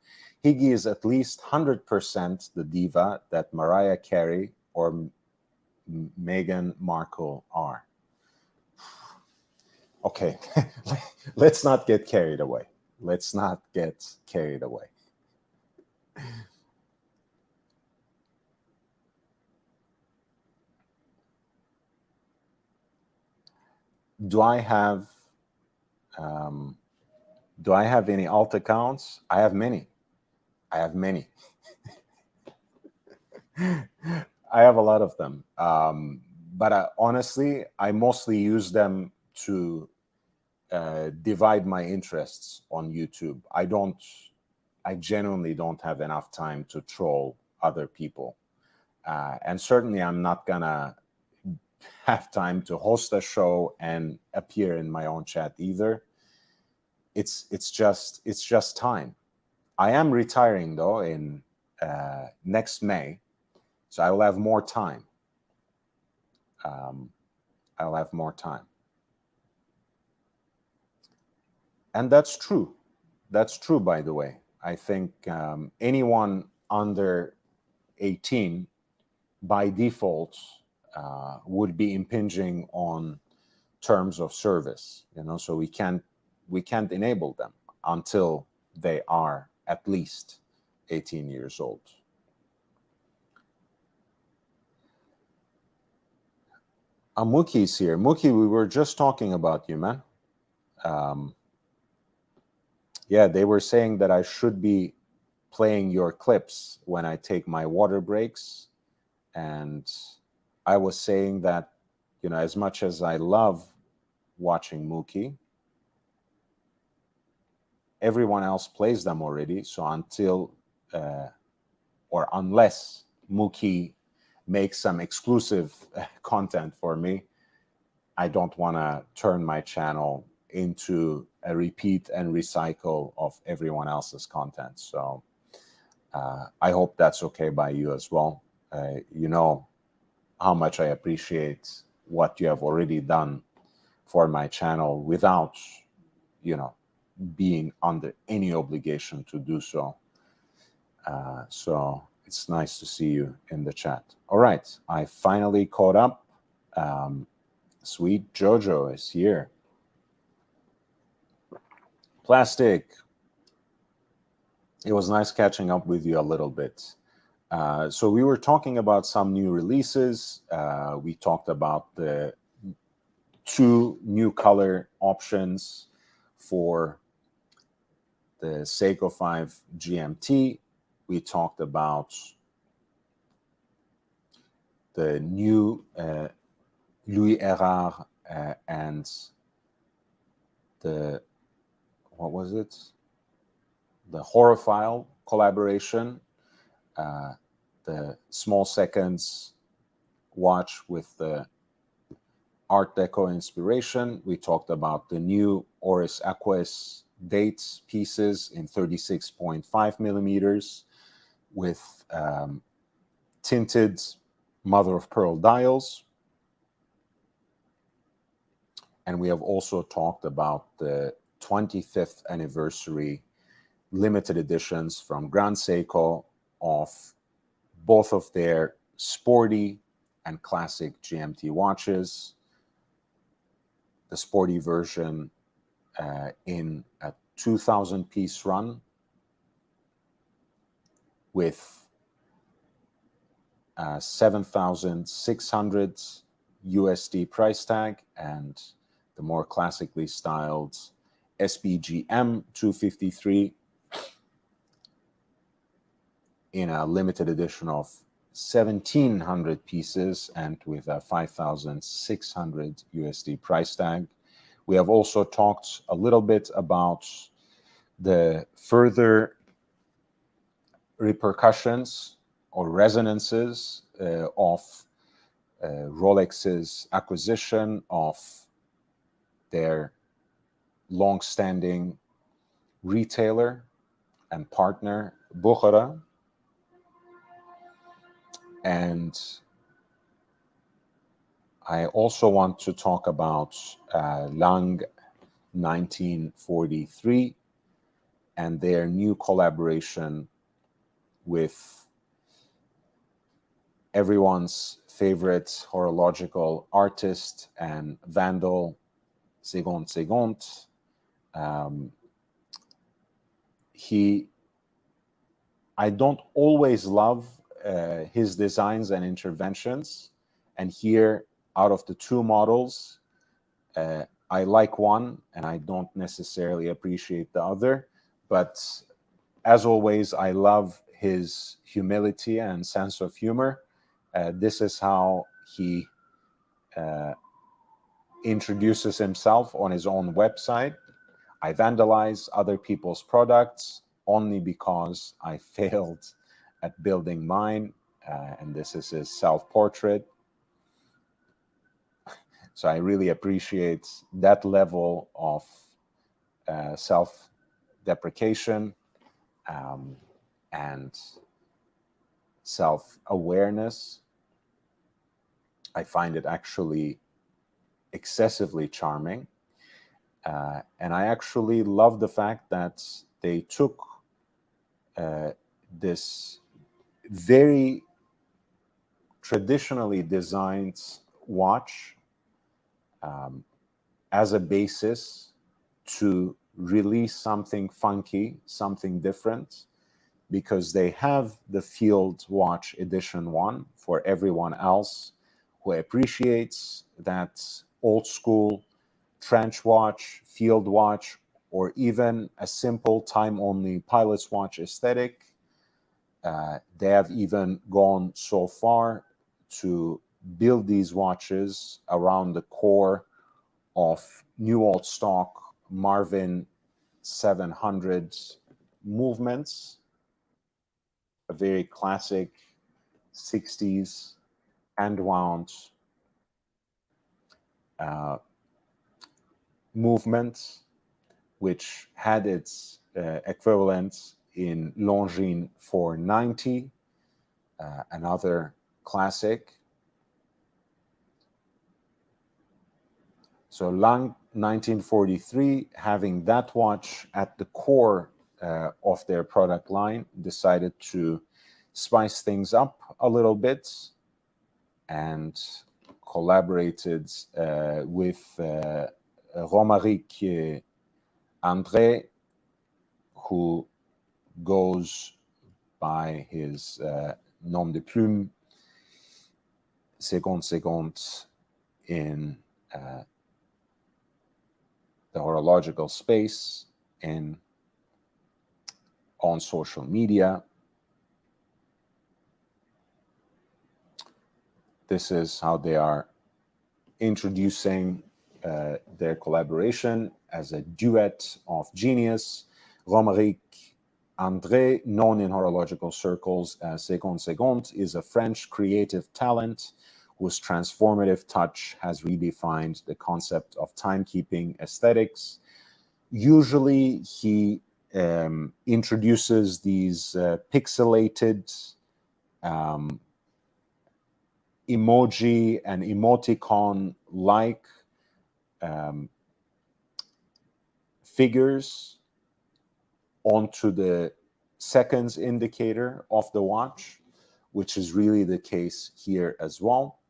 Higgy is at least 100% the diva that Mariah Carey or Meghan Markle are. Okay, let's not get carried away. Let's not get carried away. Do I have any alt accounts? I have many. I have a lot of them. But honestly, I mostly use them to divide my interests on YouTube. I genuinely don't have enough time to troll other people. And certainly I'm not gonna have time to host a show and appear in my own chat either. It's just time. I am retiring though in next May, so I will have more time. I'll have more time. And that's true. That's true, by the way. I think anyone under 18 by default would be impinging on terms of service, so we can't enable them until they are at least 18 years old. Muki's here. Muki, we were just talking about you, man. Yeah, they were saying that I should be playing your clips when I take my water breaks. And I was saying that, as much as I love watching Muki, everyone else plays them already. So until or unless Muki makes some exclusive content for me, I don't want to turn my channel into a repeat and recycle of everyone else's content. So I hope that's okay by you as well. You know how much I appreciate what you have already done for my channel without, being under any obligation to do so. So it's nice to see you in the chat. All right, I finally caught up. Sweet Jojo is here. Plastic, it was nice catching up with you a little bit. So we were talking about some new releases. We talked about the 2 new color options for the Seiko 5 GMT. We talked about the new Louis Erard and the, what was it? The Horophile collaboration, the small seconds watch with the Art Deco inspiration. We talked about the new Oris Aqueous date pieces in 36.5 millimeters with tinted mother of pearl dials. And we have also talked about the 25th anniversary limited editions from Grand Seiko of both of their sporty and classic GMT watches. The sporty version in a 2,000 piece run with 7,600 USD price tag, and the more classically styled SPGM 253 in a limited edition of 1,700 pieces and with a 5,600 USD price tag. We have also talked a little bit about the further repercussions or resonances of Rolex's acquisition of their long-standing retailer and partner, Buchara. And I also want to talk about Lang 1943 and their new collaboration with everyone's favorite horological artist and vandal, Segond Segond. I don't always love his designs and interventions, and here, out of the two models, I like one and I don't necessarily appreciate the other, but as always, I love his humility and sense of humor. This is how he introduces himself on his own website. I vandalize other people's products only because I failed at building mine, and this is his self-portrait. So I really appreciate that level of self-deprecation and self-awareness. I find it actually excessively charming. And I actually love the fact that they took this very traditionally designed watch as a basis to release something funky, something different, because they have the Field Watch Edition 1 for everyone else who appreciates that old school trench watch, field watch, or even a simple time-only pilot's watch aesthetic. They have even gone so far to build these watches around the core of new old stock Marvin 700 movements, a very classic 60s hand-wound movement, which had its equivalent in Longines 490, another classic. So Lang 1943, having that watch at the core of their product line, decided to spice things up a little bit and collaborated with Romaric André, who goes by his nom de plume, Segond Segond, in the horological space and on social media. This is how they are introducing their collaboration as a duet of genius. Romaric André, known in horological circles as Segond Segond, is a French creative talent whose transformative touch has redefined the concept of timekeeping aesthetics. Usually, he introduces these pixelated emoji and emoticon-like figures onto the seconds indicator of the watch, which is really the case here as well.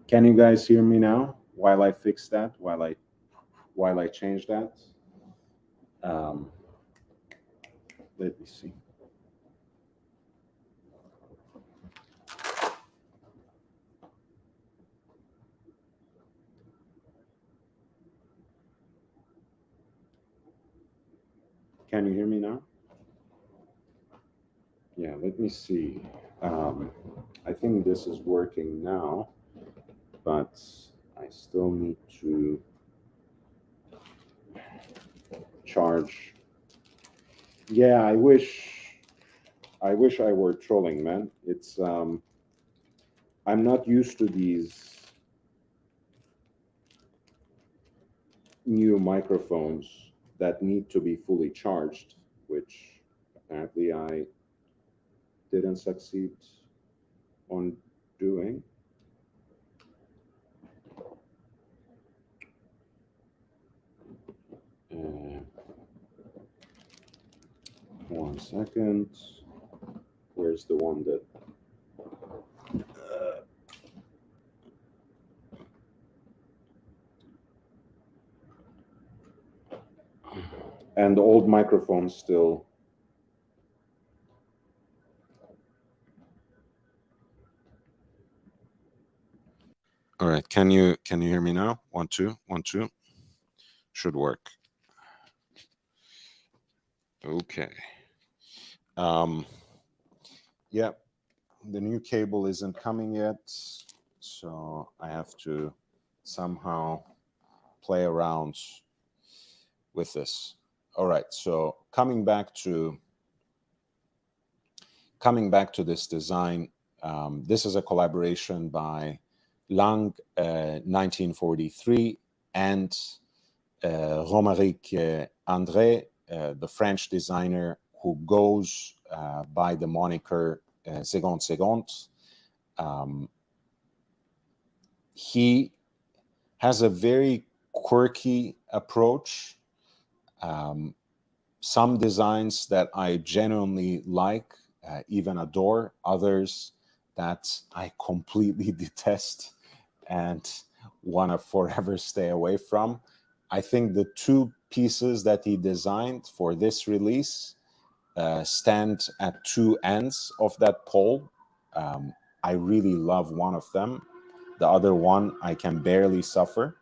Can you guys hear me now? While I fix that, while I change that, um, let me see. Can you hear me now? Yeah, let me see. I think this is working now, but I still need to charge. Yeah, I wish I were trolling, man. It's I'm not used to these new microphones that need to be fully charged, which apparently I didn't succeed on doing. Uh, 1 second. Where's the one that? And the old microphone still. All right. Can you hear me now? 1 2 1 2. Should work. Okay. Yeah, the new cable isn't coming yet, so I have to somehow play around with this. All right. So coming back to this design, this is a collaboration by Lang, 1943, and Romaric André, the French designer who goes by the moniker Seconde Seconde. He has a very quirky approach. Some designs that I genuinely like, even adore, others that I completely detest and want to forever stay away from. I think the two pieces that he designed for this release stand at two ends of that pole. I really love one of them. The other one I can barely suffer.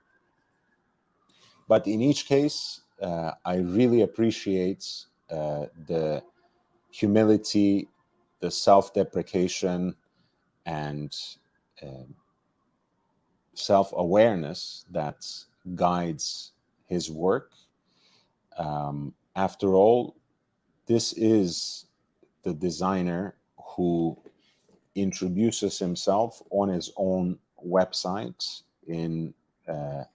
But in each case, I really appreciate the humility, the self-deprecation, and self-awareness that guides his work. After all, this is the designer who introduces himself on his own website in the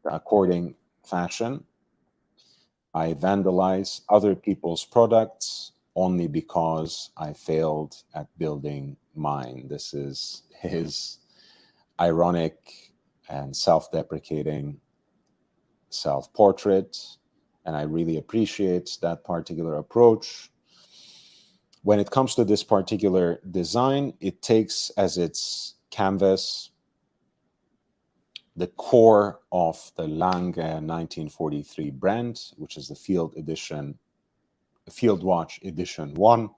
according fashion. I vandalize other people's products only because I failed at building mine. This is his ironic and self-deprecating self-portrait, and I really appreciate that particular approach. When it comes to this particular design, it takes as its canvas the core of the Lang 1943 brand, which is the Field Watch Edition 1.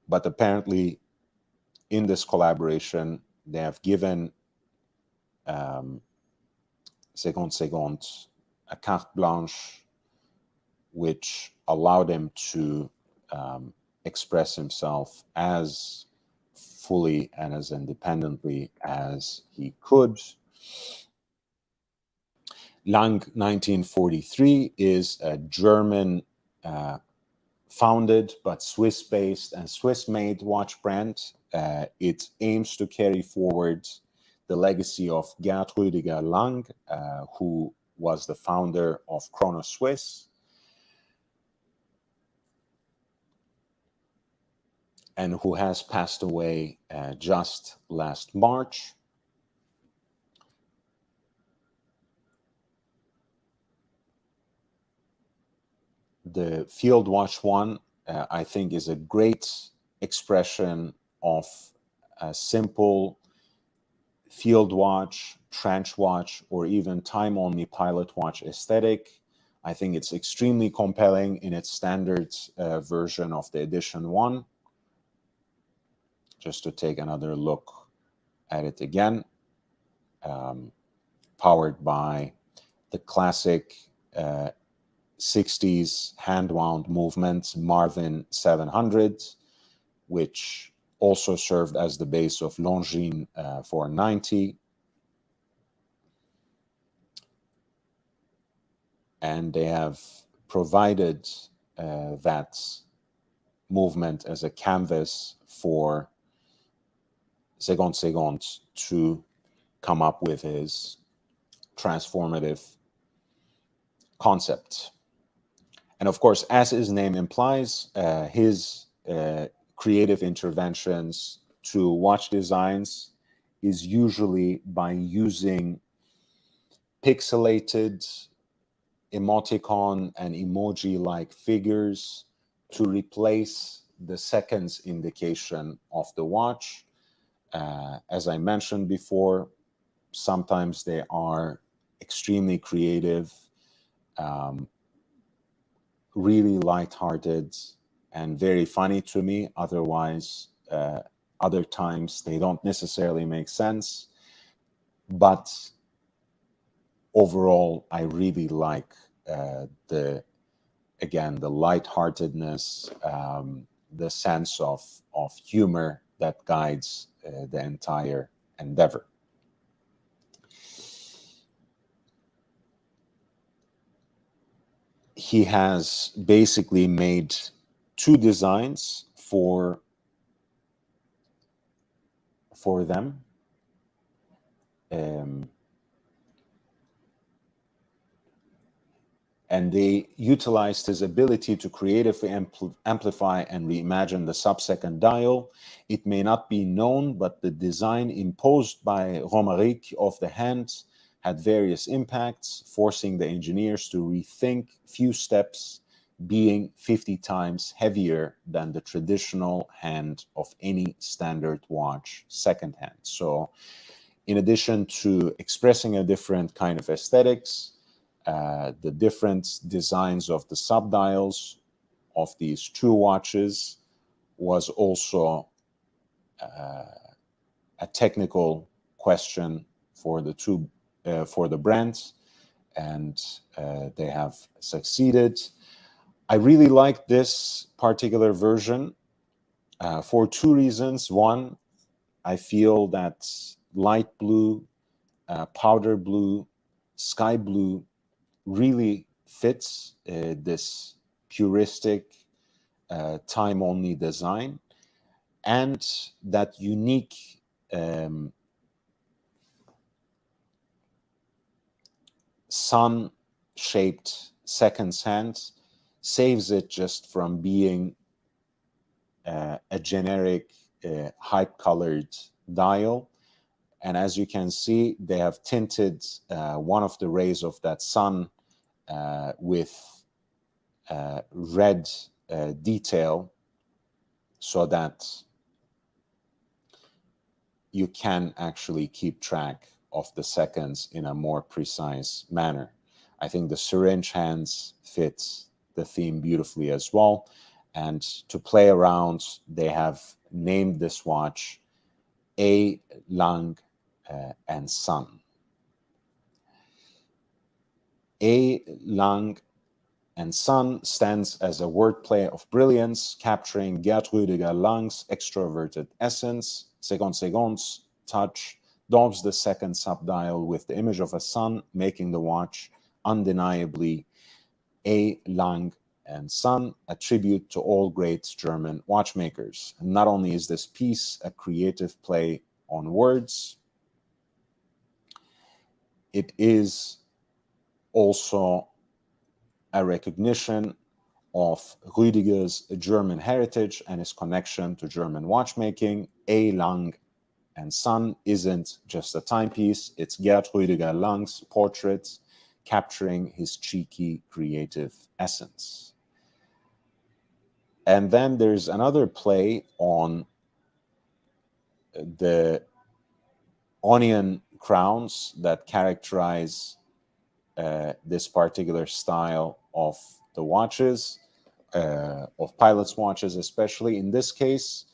But apparently, in this collaboration, they have given Seconde Seconde a carte blanche, which allowed him to express himself as fully and as independently as he could. Lang 1943 is a German founded but Swiss-based and Swiss-made watch brand. It aims to carry forward the legacy of Gerd Rüdiger Lang, who was the founder of Chrono Swiss, and who has passed away just last March. The Field Watch 1, I think, is a great expression of a simple field watch, trench watch, or even time-only pilot watch aesthetic. I think it's extremely compelling in its standard version of the Edition 1. Just to take another look at it again. Powered by the classic 60s hand-wound movement Marvin 700, which also served as the base of Longines 490. And they have provided that movement as a canvas for Segond Segond to come up with his transformative concept. And of course, as his name implies, his creative interventions to watch designs is usually by using pixelated emoticon and emoji-like figures to replace the seconds indication of the watch. As I mentioned before, sometimes they are extremely creative, really lighthearted, and very funny to me. Otherwise, other times they don't necessarily make sense. But overall, I really like the lightheartedness, the sense of humor that guides the entire endeavor. He has basically made two designs for them. And they utilized his ability to creatively amplify and reimagine the sub-second dial. It may not be known, but the design imposed by Romaric of the hand had various impacts, forcing the engineers to rethink few steps, being 50 times heavier than the traditional hand of any standard watch second hand. So in addition to expressing a different kind of aesthetics, the different designs of the subdials of these two watches was also a technical question for the brands, and they have succeeded. I really like this particular version for two reasons. One, I feel that light blue, powder blue, sky blue really fits this puristic time-only design, and that unique sun-shaped seconds hand saves it just from being a generic hype-colored dial. And as you can see, they have tinted one of the rays of that sun with red detail so that you can actually keep track of the seconds in a more precise manner. I think the syringe hands fit the theme beautifully as well. And to play around, they have named this watch A, Lang, and Sun. A, Lang, and Sun stands as a wordplay of brilliance, capturing Gerd Rüdiger Lang's extroverted essence. Segond Segond's touch daubs the second subdial with the image of a sun, making the watch undeniably A, Lang, and Sun, a tribute to all great German watchmakers. And not only is this piece a creative play on words, it is also a recognition of Rüdiger's German heritage and his connection to German watchmaking. A, Lang, and Sun isn't just a timepiece, it's Gerd Rüdiger Lang's portrait capturing his cheeky creative essence. And then there's another play on onion crowns that characterize this particular style of the watches, of pilots' watches especially. In this case,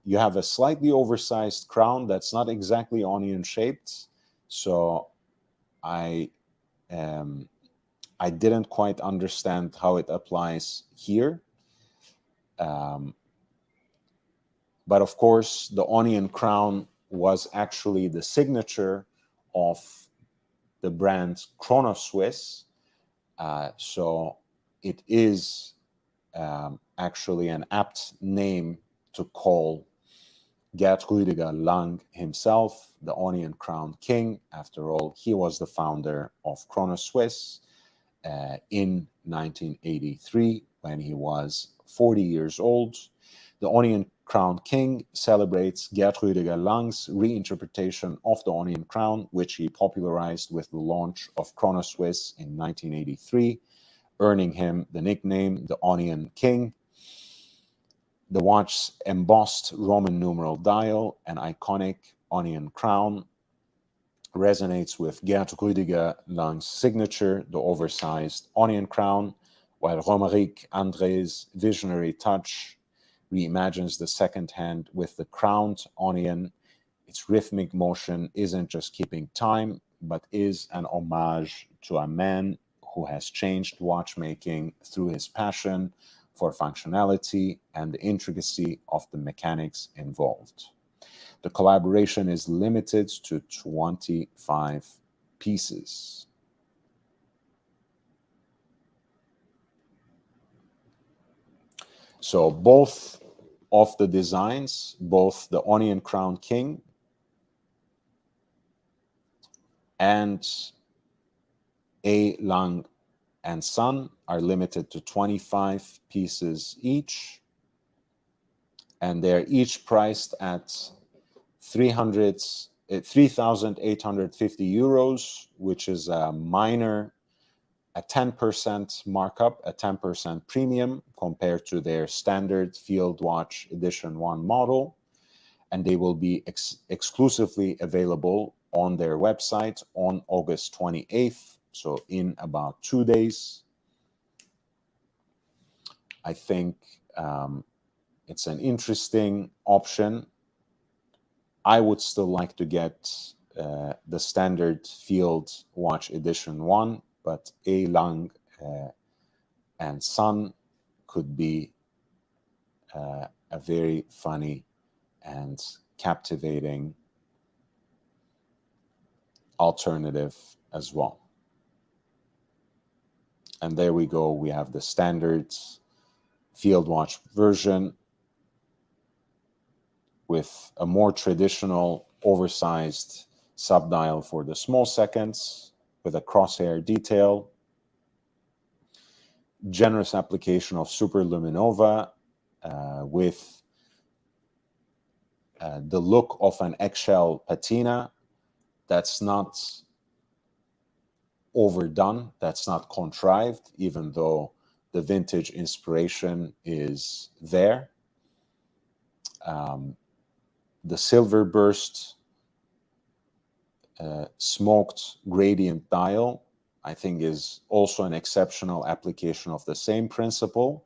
you have a slightly oversized crown that's not exactly onion shaped. So I didn't quite understand how it applies here. But of course, the onion crown was actually the signature of the brand Chronoswiss. So it is actually an apt name to call Gerd Rüdiger Lang himself the Onion Crown King. After all, he was the founder of Chronoswiss in 1983 when he was 40 years old. The Onion Crown King celebrates Gerd Rüdiger Lang's reinterpretation of the Onion Crown, which he popularized with the launch of Chronoswiss in 1983, earning him the nickname the Onion King. The watch's embossed Roman numeral dial, an iconic onion crown, resonates with Gerd Rüdiger Lang's signature, the oversized onion crown, while Romaric André's visionary touch reimagines the second hand with the crowned onion. Its rhythmic motion isn't just keeping time, but is an homage to a man who has changed watchmaking through his passion for functionality and the intricacy of the mechanics involved. The collaboration is limited to 25 pieces. So both of the designs, both the Onion Crown King and A. Lang and Son, are limited to 25 pieces each, and they're each priced at 3,850 euros, which is a 10% markup, a 10% premium compared to their standard Field Watch Edition 1 model. And they will be exclusively available on their website on August 28th, so in about 2 days. I think it's an interesting option. I would still like to get the standard Field Watch Edition 1, but A. Lang and Son could be a very funny and captivating alternative as well. And there we go. We have the standard Field Watch version with a more traditional oversized subdial for the small seconds with a crosshair detail, generous application of superluminova with the look of an eggshell patina that's not overdone, that's not contrived, even though the vintage inspiration is there. The silver burst smoked gradient dial, I think, is also an exceptional application of the same principle,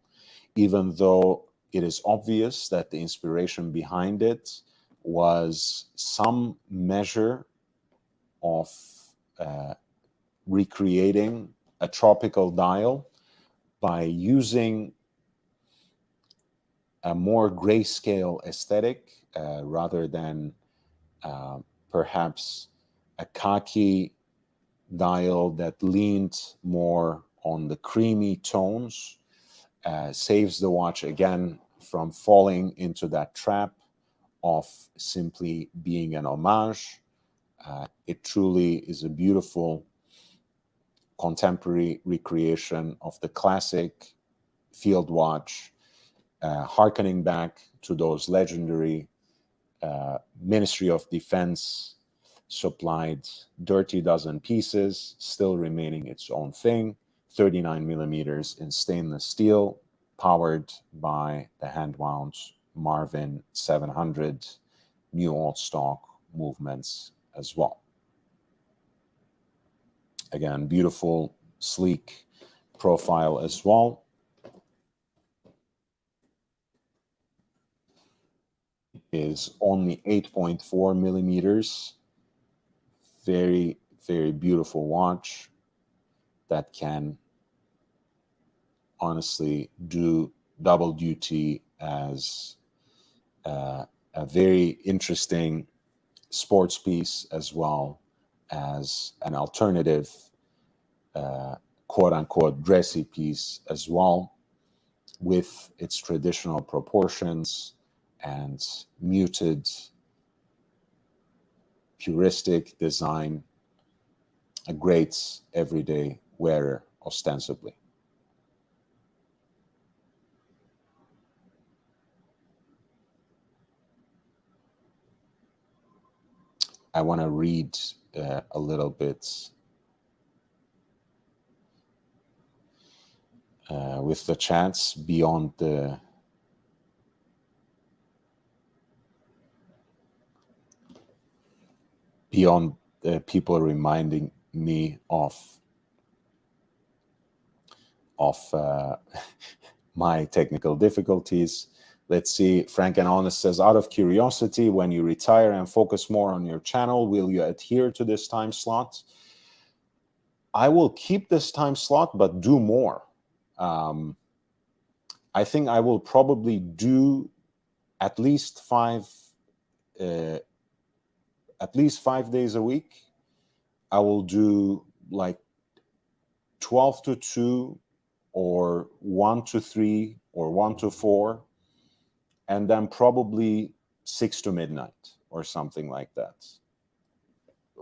even though it is obvious that the inspiration behind it was some measure of recreating a tropical dial by using a more grayscale aesthetic rather than perhaps a khaki dial that leaned more on the creamy tones. Saves the watch again from falling into that trap of simply being an homage. It truly is a beautiful contemporary recreation of the classic field watch, harkening back to those legendary Ministry of Defense supplied Dirty Dozen pieces, still remaining its own thing, 39 millimeters in stainless steel, powered by the hand-wound Marvin 700 new old stock movements as well. Again, beautiful, sleek profile as well. Is only 8.4 millimeters. Very, very beautiful watch that can honestly do double duty as a very interesting sports piece, as well as an alternative quote unquote dressy piece as well, with its traditional proportions and muted puristic design. A great everyday wearer ostensibly. I want to read a little bit with the chats beyond the people reminding me of my technical difficulties. Let's see. Frank and Honest says, out of curiosity, when you retire and focus more on your channel, will you adhere to this time slot? I will keep this time slot, but do more. I think I will probably do at least 5 days a week. I will do like 12 to 2 or 1 to 3 or 1 to 4, and then probably 6 to midnight or something like that.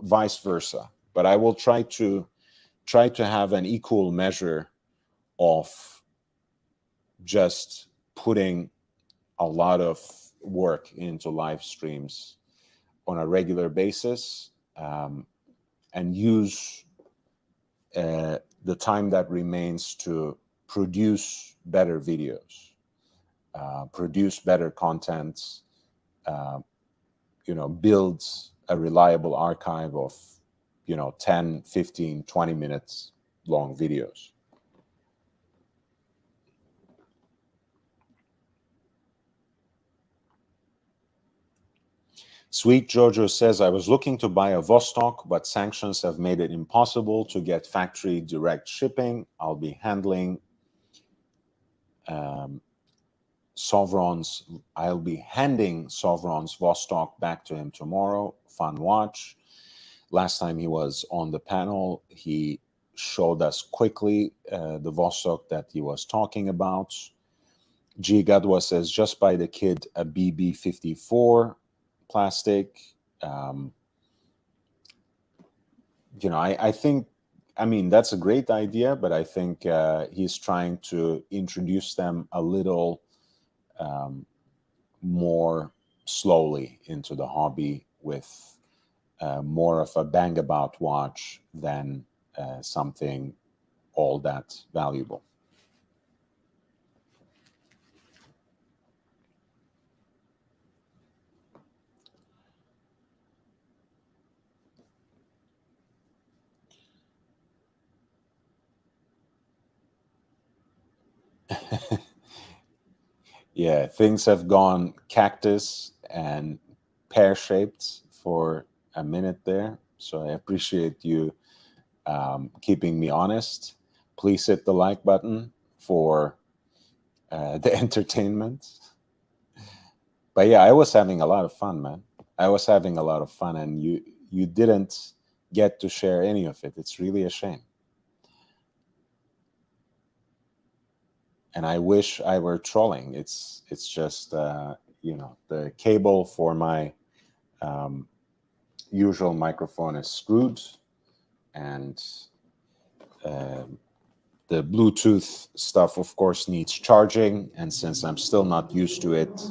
Vice versa. But I will try to have an equal measure of just putting a lot of work into live streams on a regular basis, and use the time that remains to produce better videos, produce better content, build a reliable archive of 10, 15, 20 minutes long videos. Sweet Jojo says, I was looking to buy a Vostok, but sanctions have made it impossible to get factory direct shipping. I'll be handing Sovron's Vostok back to him tomorrow. Fun watch. Last time he was on the panel, he showed us quickly the Vostok that he was talking about. G. Gadwa says, just buy the kid a BB54 plastic. I think, that's a great idea, but I think he's trying to introduce them a little more slowly into the hobby, with more of a bang-about watch than something all that valuable. Yeah, things have gone cactus and pear-shaped for a minute there, so I appreciate you keeping me honest. Please hit the like button for the entertainment. But yeah, I was having a lot of fun, man. I was having a lot of fun, and you didn't get to share any of it. It's really a shame. And I wish I were trolling. It's just the cable for my usual microphone is screwed, and the Bluetooth stuff, of course, needs charging. And since I'm still not used to it,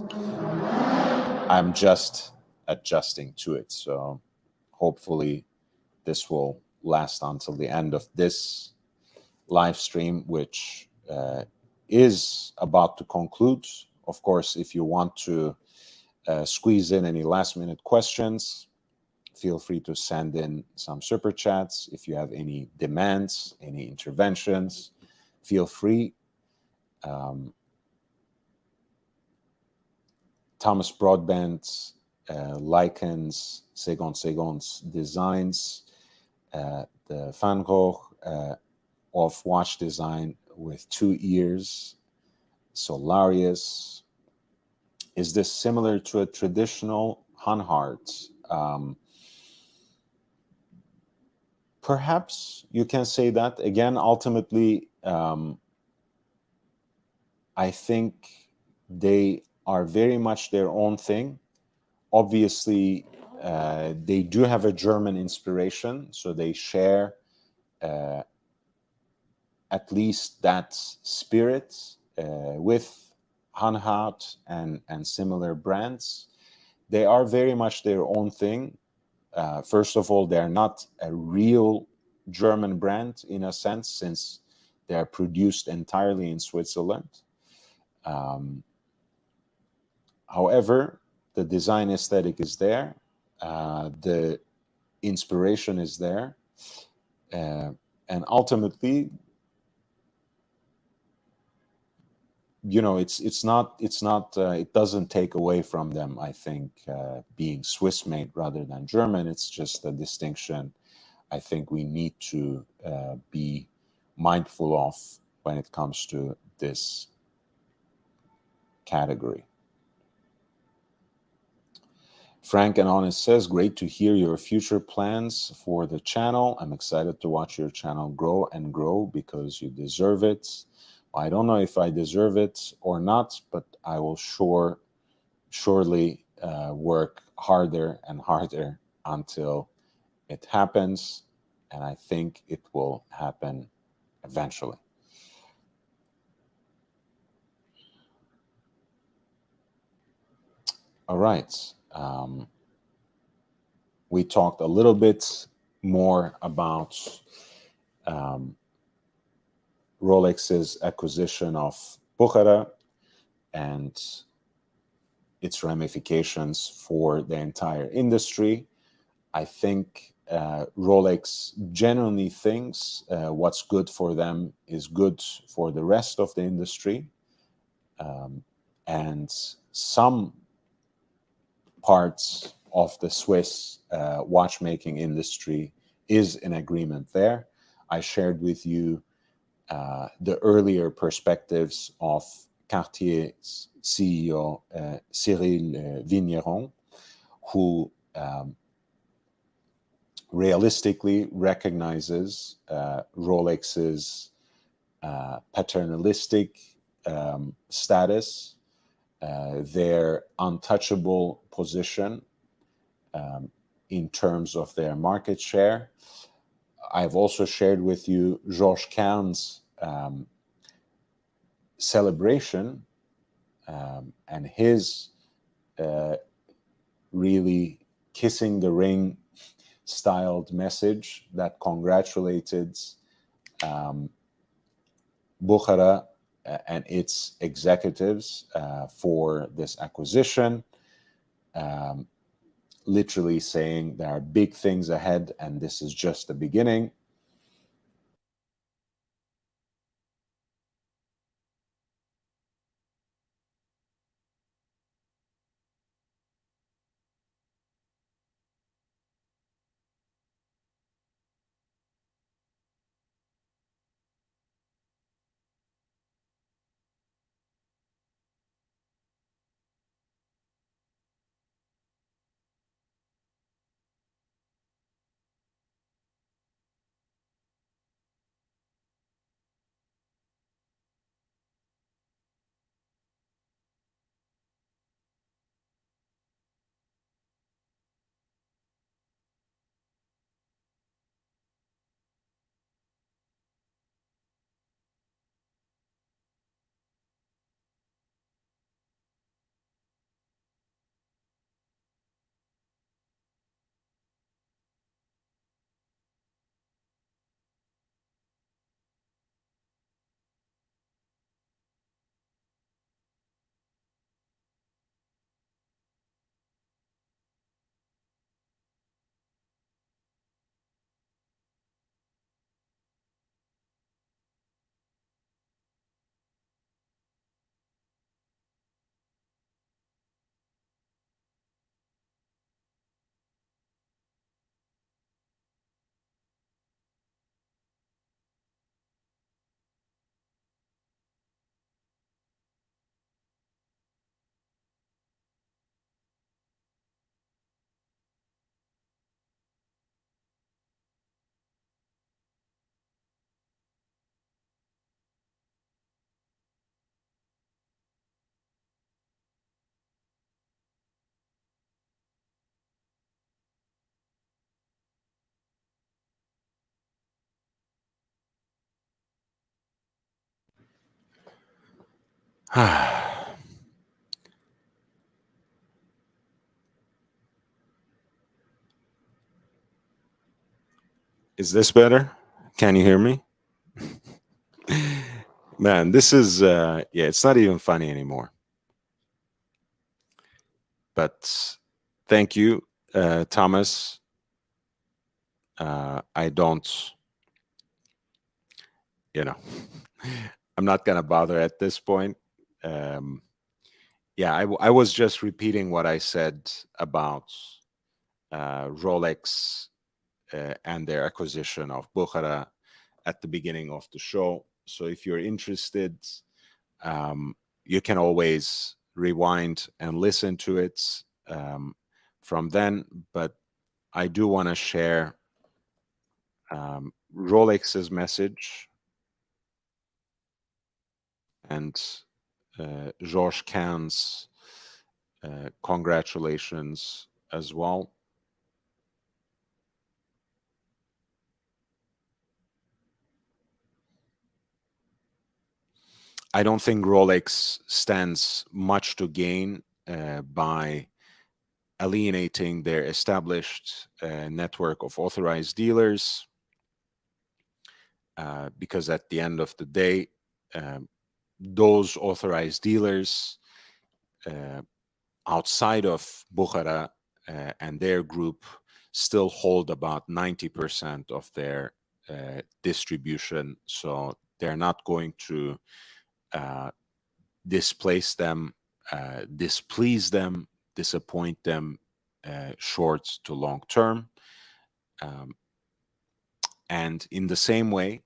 I'm just adjusting to it. So hopefully this will last until the end of this live stream, which is about to conclude. Of course, if you want to squeeze in any last minute questions, feel free to send in some super chats. If you have any demands, any interventions, feel free. Thomas Broadbent likens Segon's designs, the Van Gogh of watch design with 2 ears, Solarius. Is this similar to a traditional Hanhart? Perhaps you can say that. Again, ultimately, I think they are very much their own thing. Obviously, they do have a German inspiration, so they share at least that spirit with Hanhart and similar brands. They are very much their own thing. First of all, they're not a real German brand in a sense, since they are produced entirely in Switzerland. However, the design aesthetic is there, the inspiration is there, and ultimately, it doesn't take away from them, I think, being Swiss made rather than German. It's just a distinction I think we need to be mindful of when it comes to this category. Frank and Honest says, great to hear your future plans for the channel. I'm excited to watch your channel grow and grow because you deserve it. I don't know if I deserve it or not, but I will surely work harder and harder until it happens, and I think it will happen eventually. All right. We talked a little bit more about Rolex's acquisition of Bukhara and its ramifications for the entire industry. I think Rolex genuinely thinks what's good for them is good for the rest of the industry. And some parts of the Swiss watchmaking industry is in agreement there. I shared with you the earlier perspectives of Cartier's CEO, Cyril Vigneron, who realistically recognizes Rolex's paternalistic status, their untouchable position in terms of their market share. I've also shared with you Georges Kern's celebration and his really kissing the ring styled message that congratulated Bukhara and its executives for this acquisition, literally saying there are big things ahead and this is just the beginning. Is this better? Can you hear me? Man, this is, yeah, it's not even funny anymore. But thank you, Thomas. I don't, you know, I'm not going to bother at this point. Um, yeah, I was just repeating what I said about Rolex and their acquisition of Bukhara at the beginning of the show. So if you're interested, you can always rewind and listen to it from then. But I do want to share Rolex's message and George Kahn's congratulations as well. I don't think Rolex stands much to gain by alienating their established network of authorized dealers, because at the end of the day, those authorized dealers outside of Bukhara and their group still hold about 90% of their distribution. So they're not going to displace them, displease them, disappoint them short to long term. And in the same way,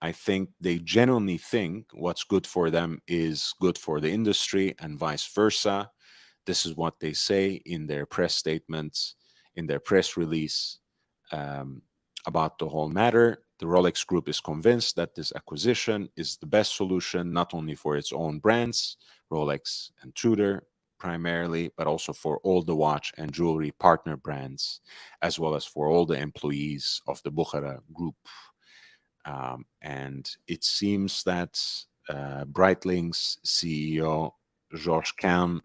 I think they genuinely think what's good for them is good for the industry and vice versa. This is what they say in their press statements, in their press release about the whole matter. The Rolex Group is convinced that this acquisition is the best solution, not only for its own brands, Rolex and Tudor primarily, but also for all the watch and jewelry partner brands, as well as for all the employees of the Bukhara Group. And it seems that Breitling's CEO, George Kahn,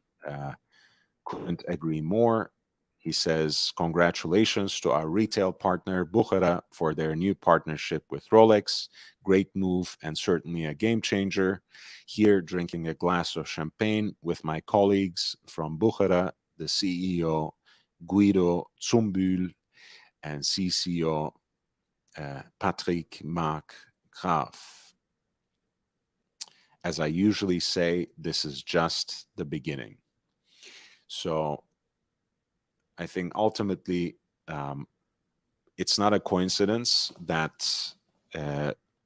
couldn't agree more. He says, congratulations to our retail partner, Bukhara, for their new partnership with Rolex. Great move and certainly a game changer. Here, drinking a glass of champagne with my colleagues from Bukhara, the CEO, Guido Zumbühl, and CCO, Patrick Marc Graf. As I usually say, this is just the beginning. So I think ultimately it's not a coincidence that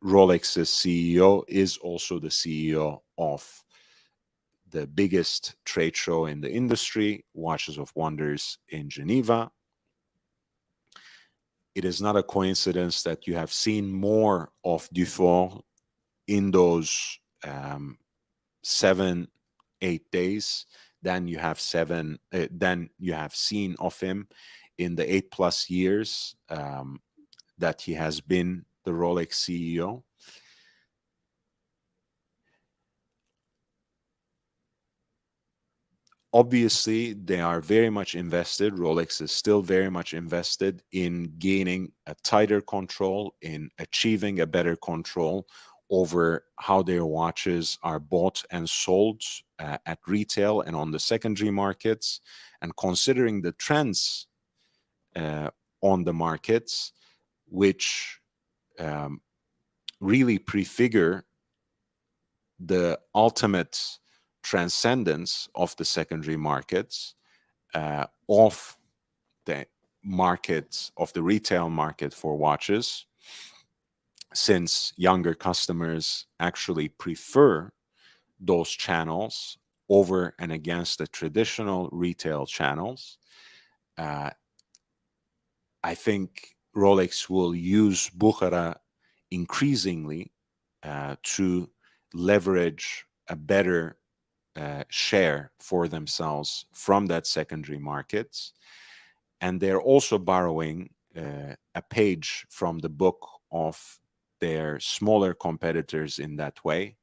Rolex's CEO is also the CEO of the biggest trade show in the industry, Watches of Wonders in Geneva. It is not a coincidence that you have seen more of Dufour in those 7-8 days than you have seen of him in the 8+ years that he has been the Rolex CEO. Obviously, they are very much invested. Rolex is still very much invested in gaining a tighter control, in achieving a better control over how their watches are bought and sold at retail and on the secondary markets. And considering the trends on the markets, which really prefigure the ultimate transcendence of the secondary markets, of the market, of the retail market for watches, since younger customers actually prefer those channels over and against the traditional retail channels. I think Rolex will use Bukhara increasingly to leverage a better share for themselves from that secondary markets. And they're also borrowing a page from the book of their smaller competitors in that way.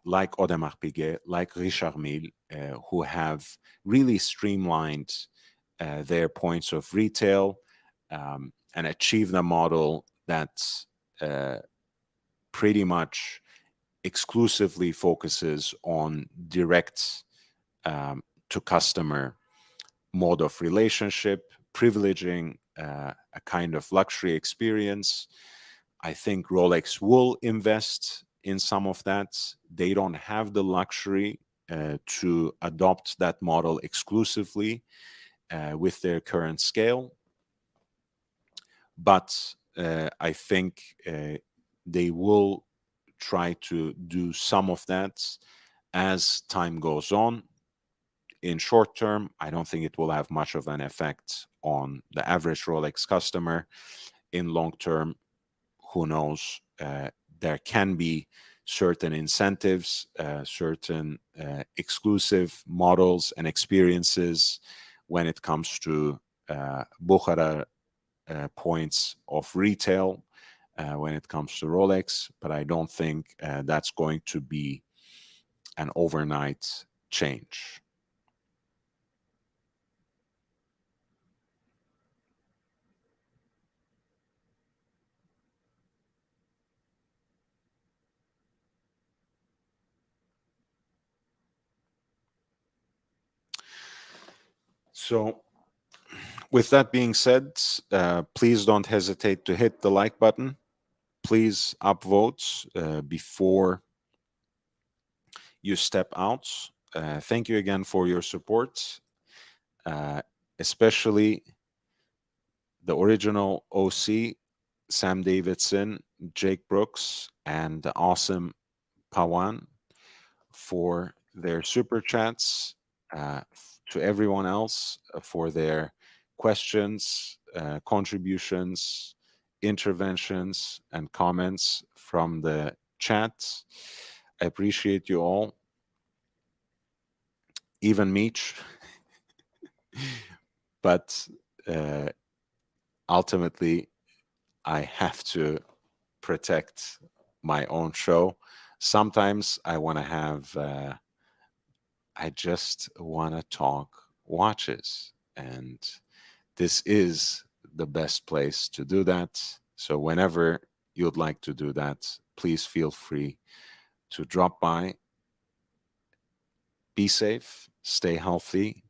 like Audemars Piguet, like Richard Mille, who have really streamlined their points of retail and achieved a model that pretty much exclusively focuses on direct to customer mode of relationship, privileging a kind of luxury experience. I think Rolex will invest in some of that. They don't have the luxury to adopt that model exclusively with their current scale. But I think they will try to do some of that as time goes on. In short term, I don't think it will have much of an effect on the average Rolex customer. In long term, who knows? There can be certain incentives, certain exclusive models and experiences when it comes to Bukhara points of retail, when it comes to Rolex, but I don't think that's going to be an overnight change. So, with that being said, please don't hesitate to hit the like button. Please upvote before you step out. Thank you again for your support, especially the original OC, Sam Davidson, Jake Brooks, and the awesome Pawan for their super chats. To everyone else for their questions, contributions, interventions, and comments from the chat. I appreciate you all, even Meech. But ultimately, I have to protect my own show. Sometimes I want to have, I just want to talk watches. And this is the best place to do that. So whenever you'd like to do that, please feel free to drop by. Be safe, stay healthy,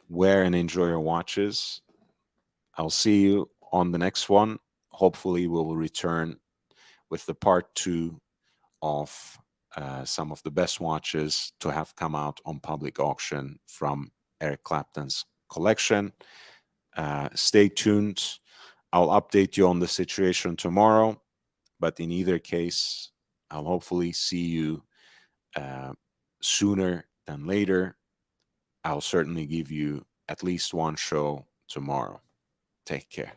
wear and enjoy your watches. I'll see you on the next one. Hopefully, we will return with the part 2 of some of the best watches to have come out on public auction from Eric Clapton's collection. Stay tuned. I'll update you on the situation tomorrow, but in either case, I'll hopefully see you sooner than later. I'll certainly give you at least one show tomorrow. Take care.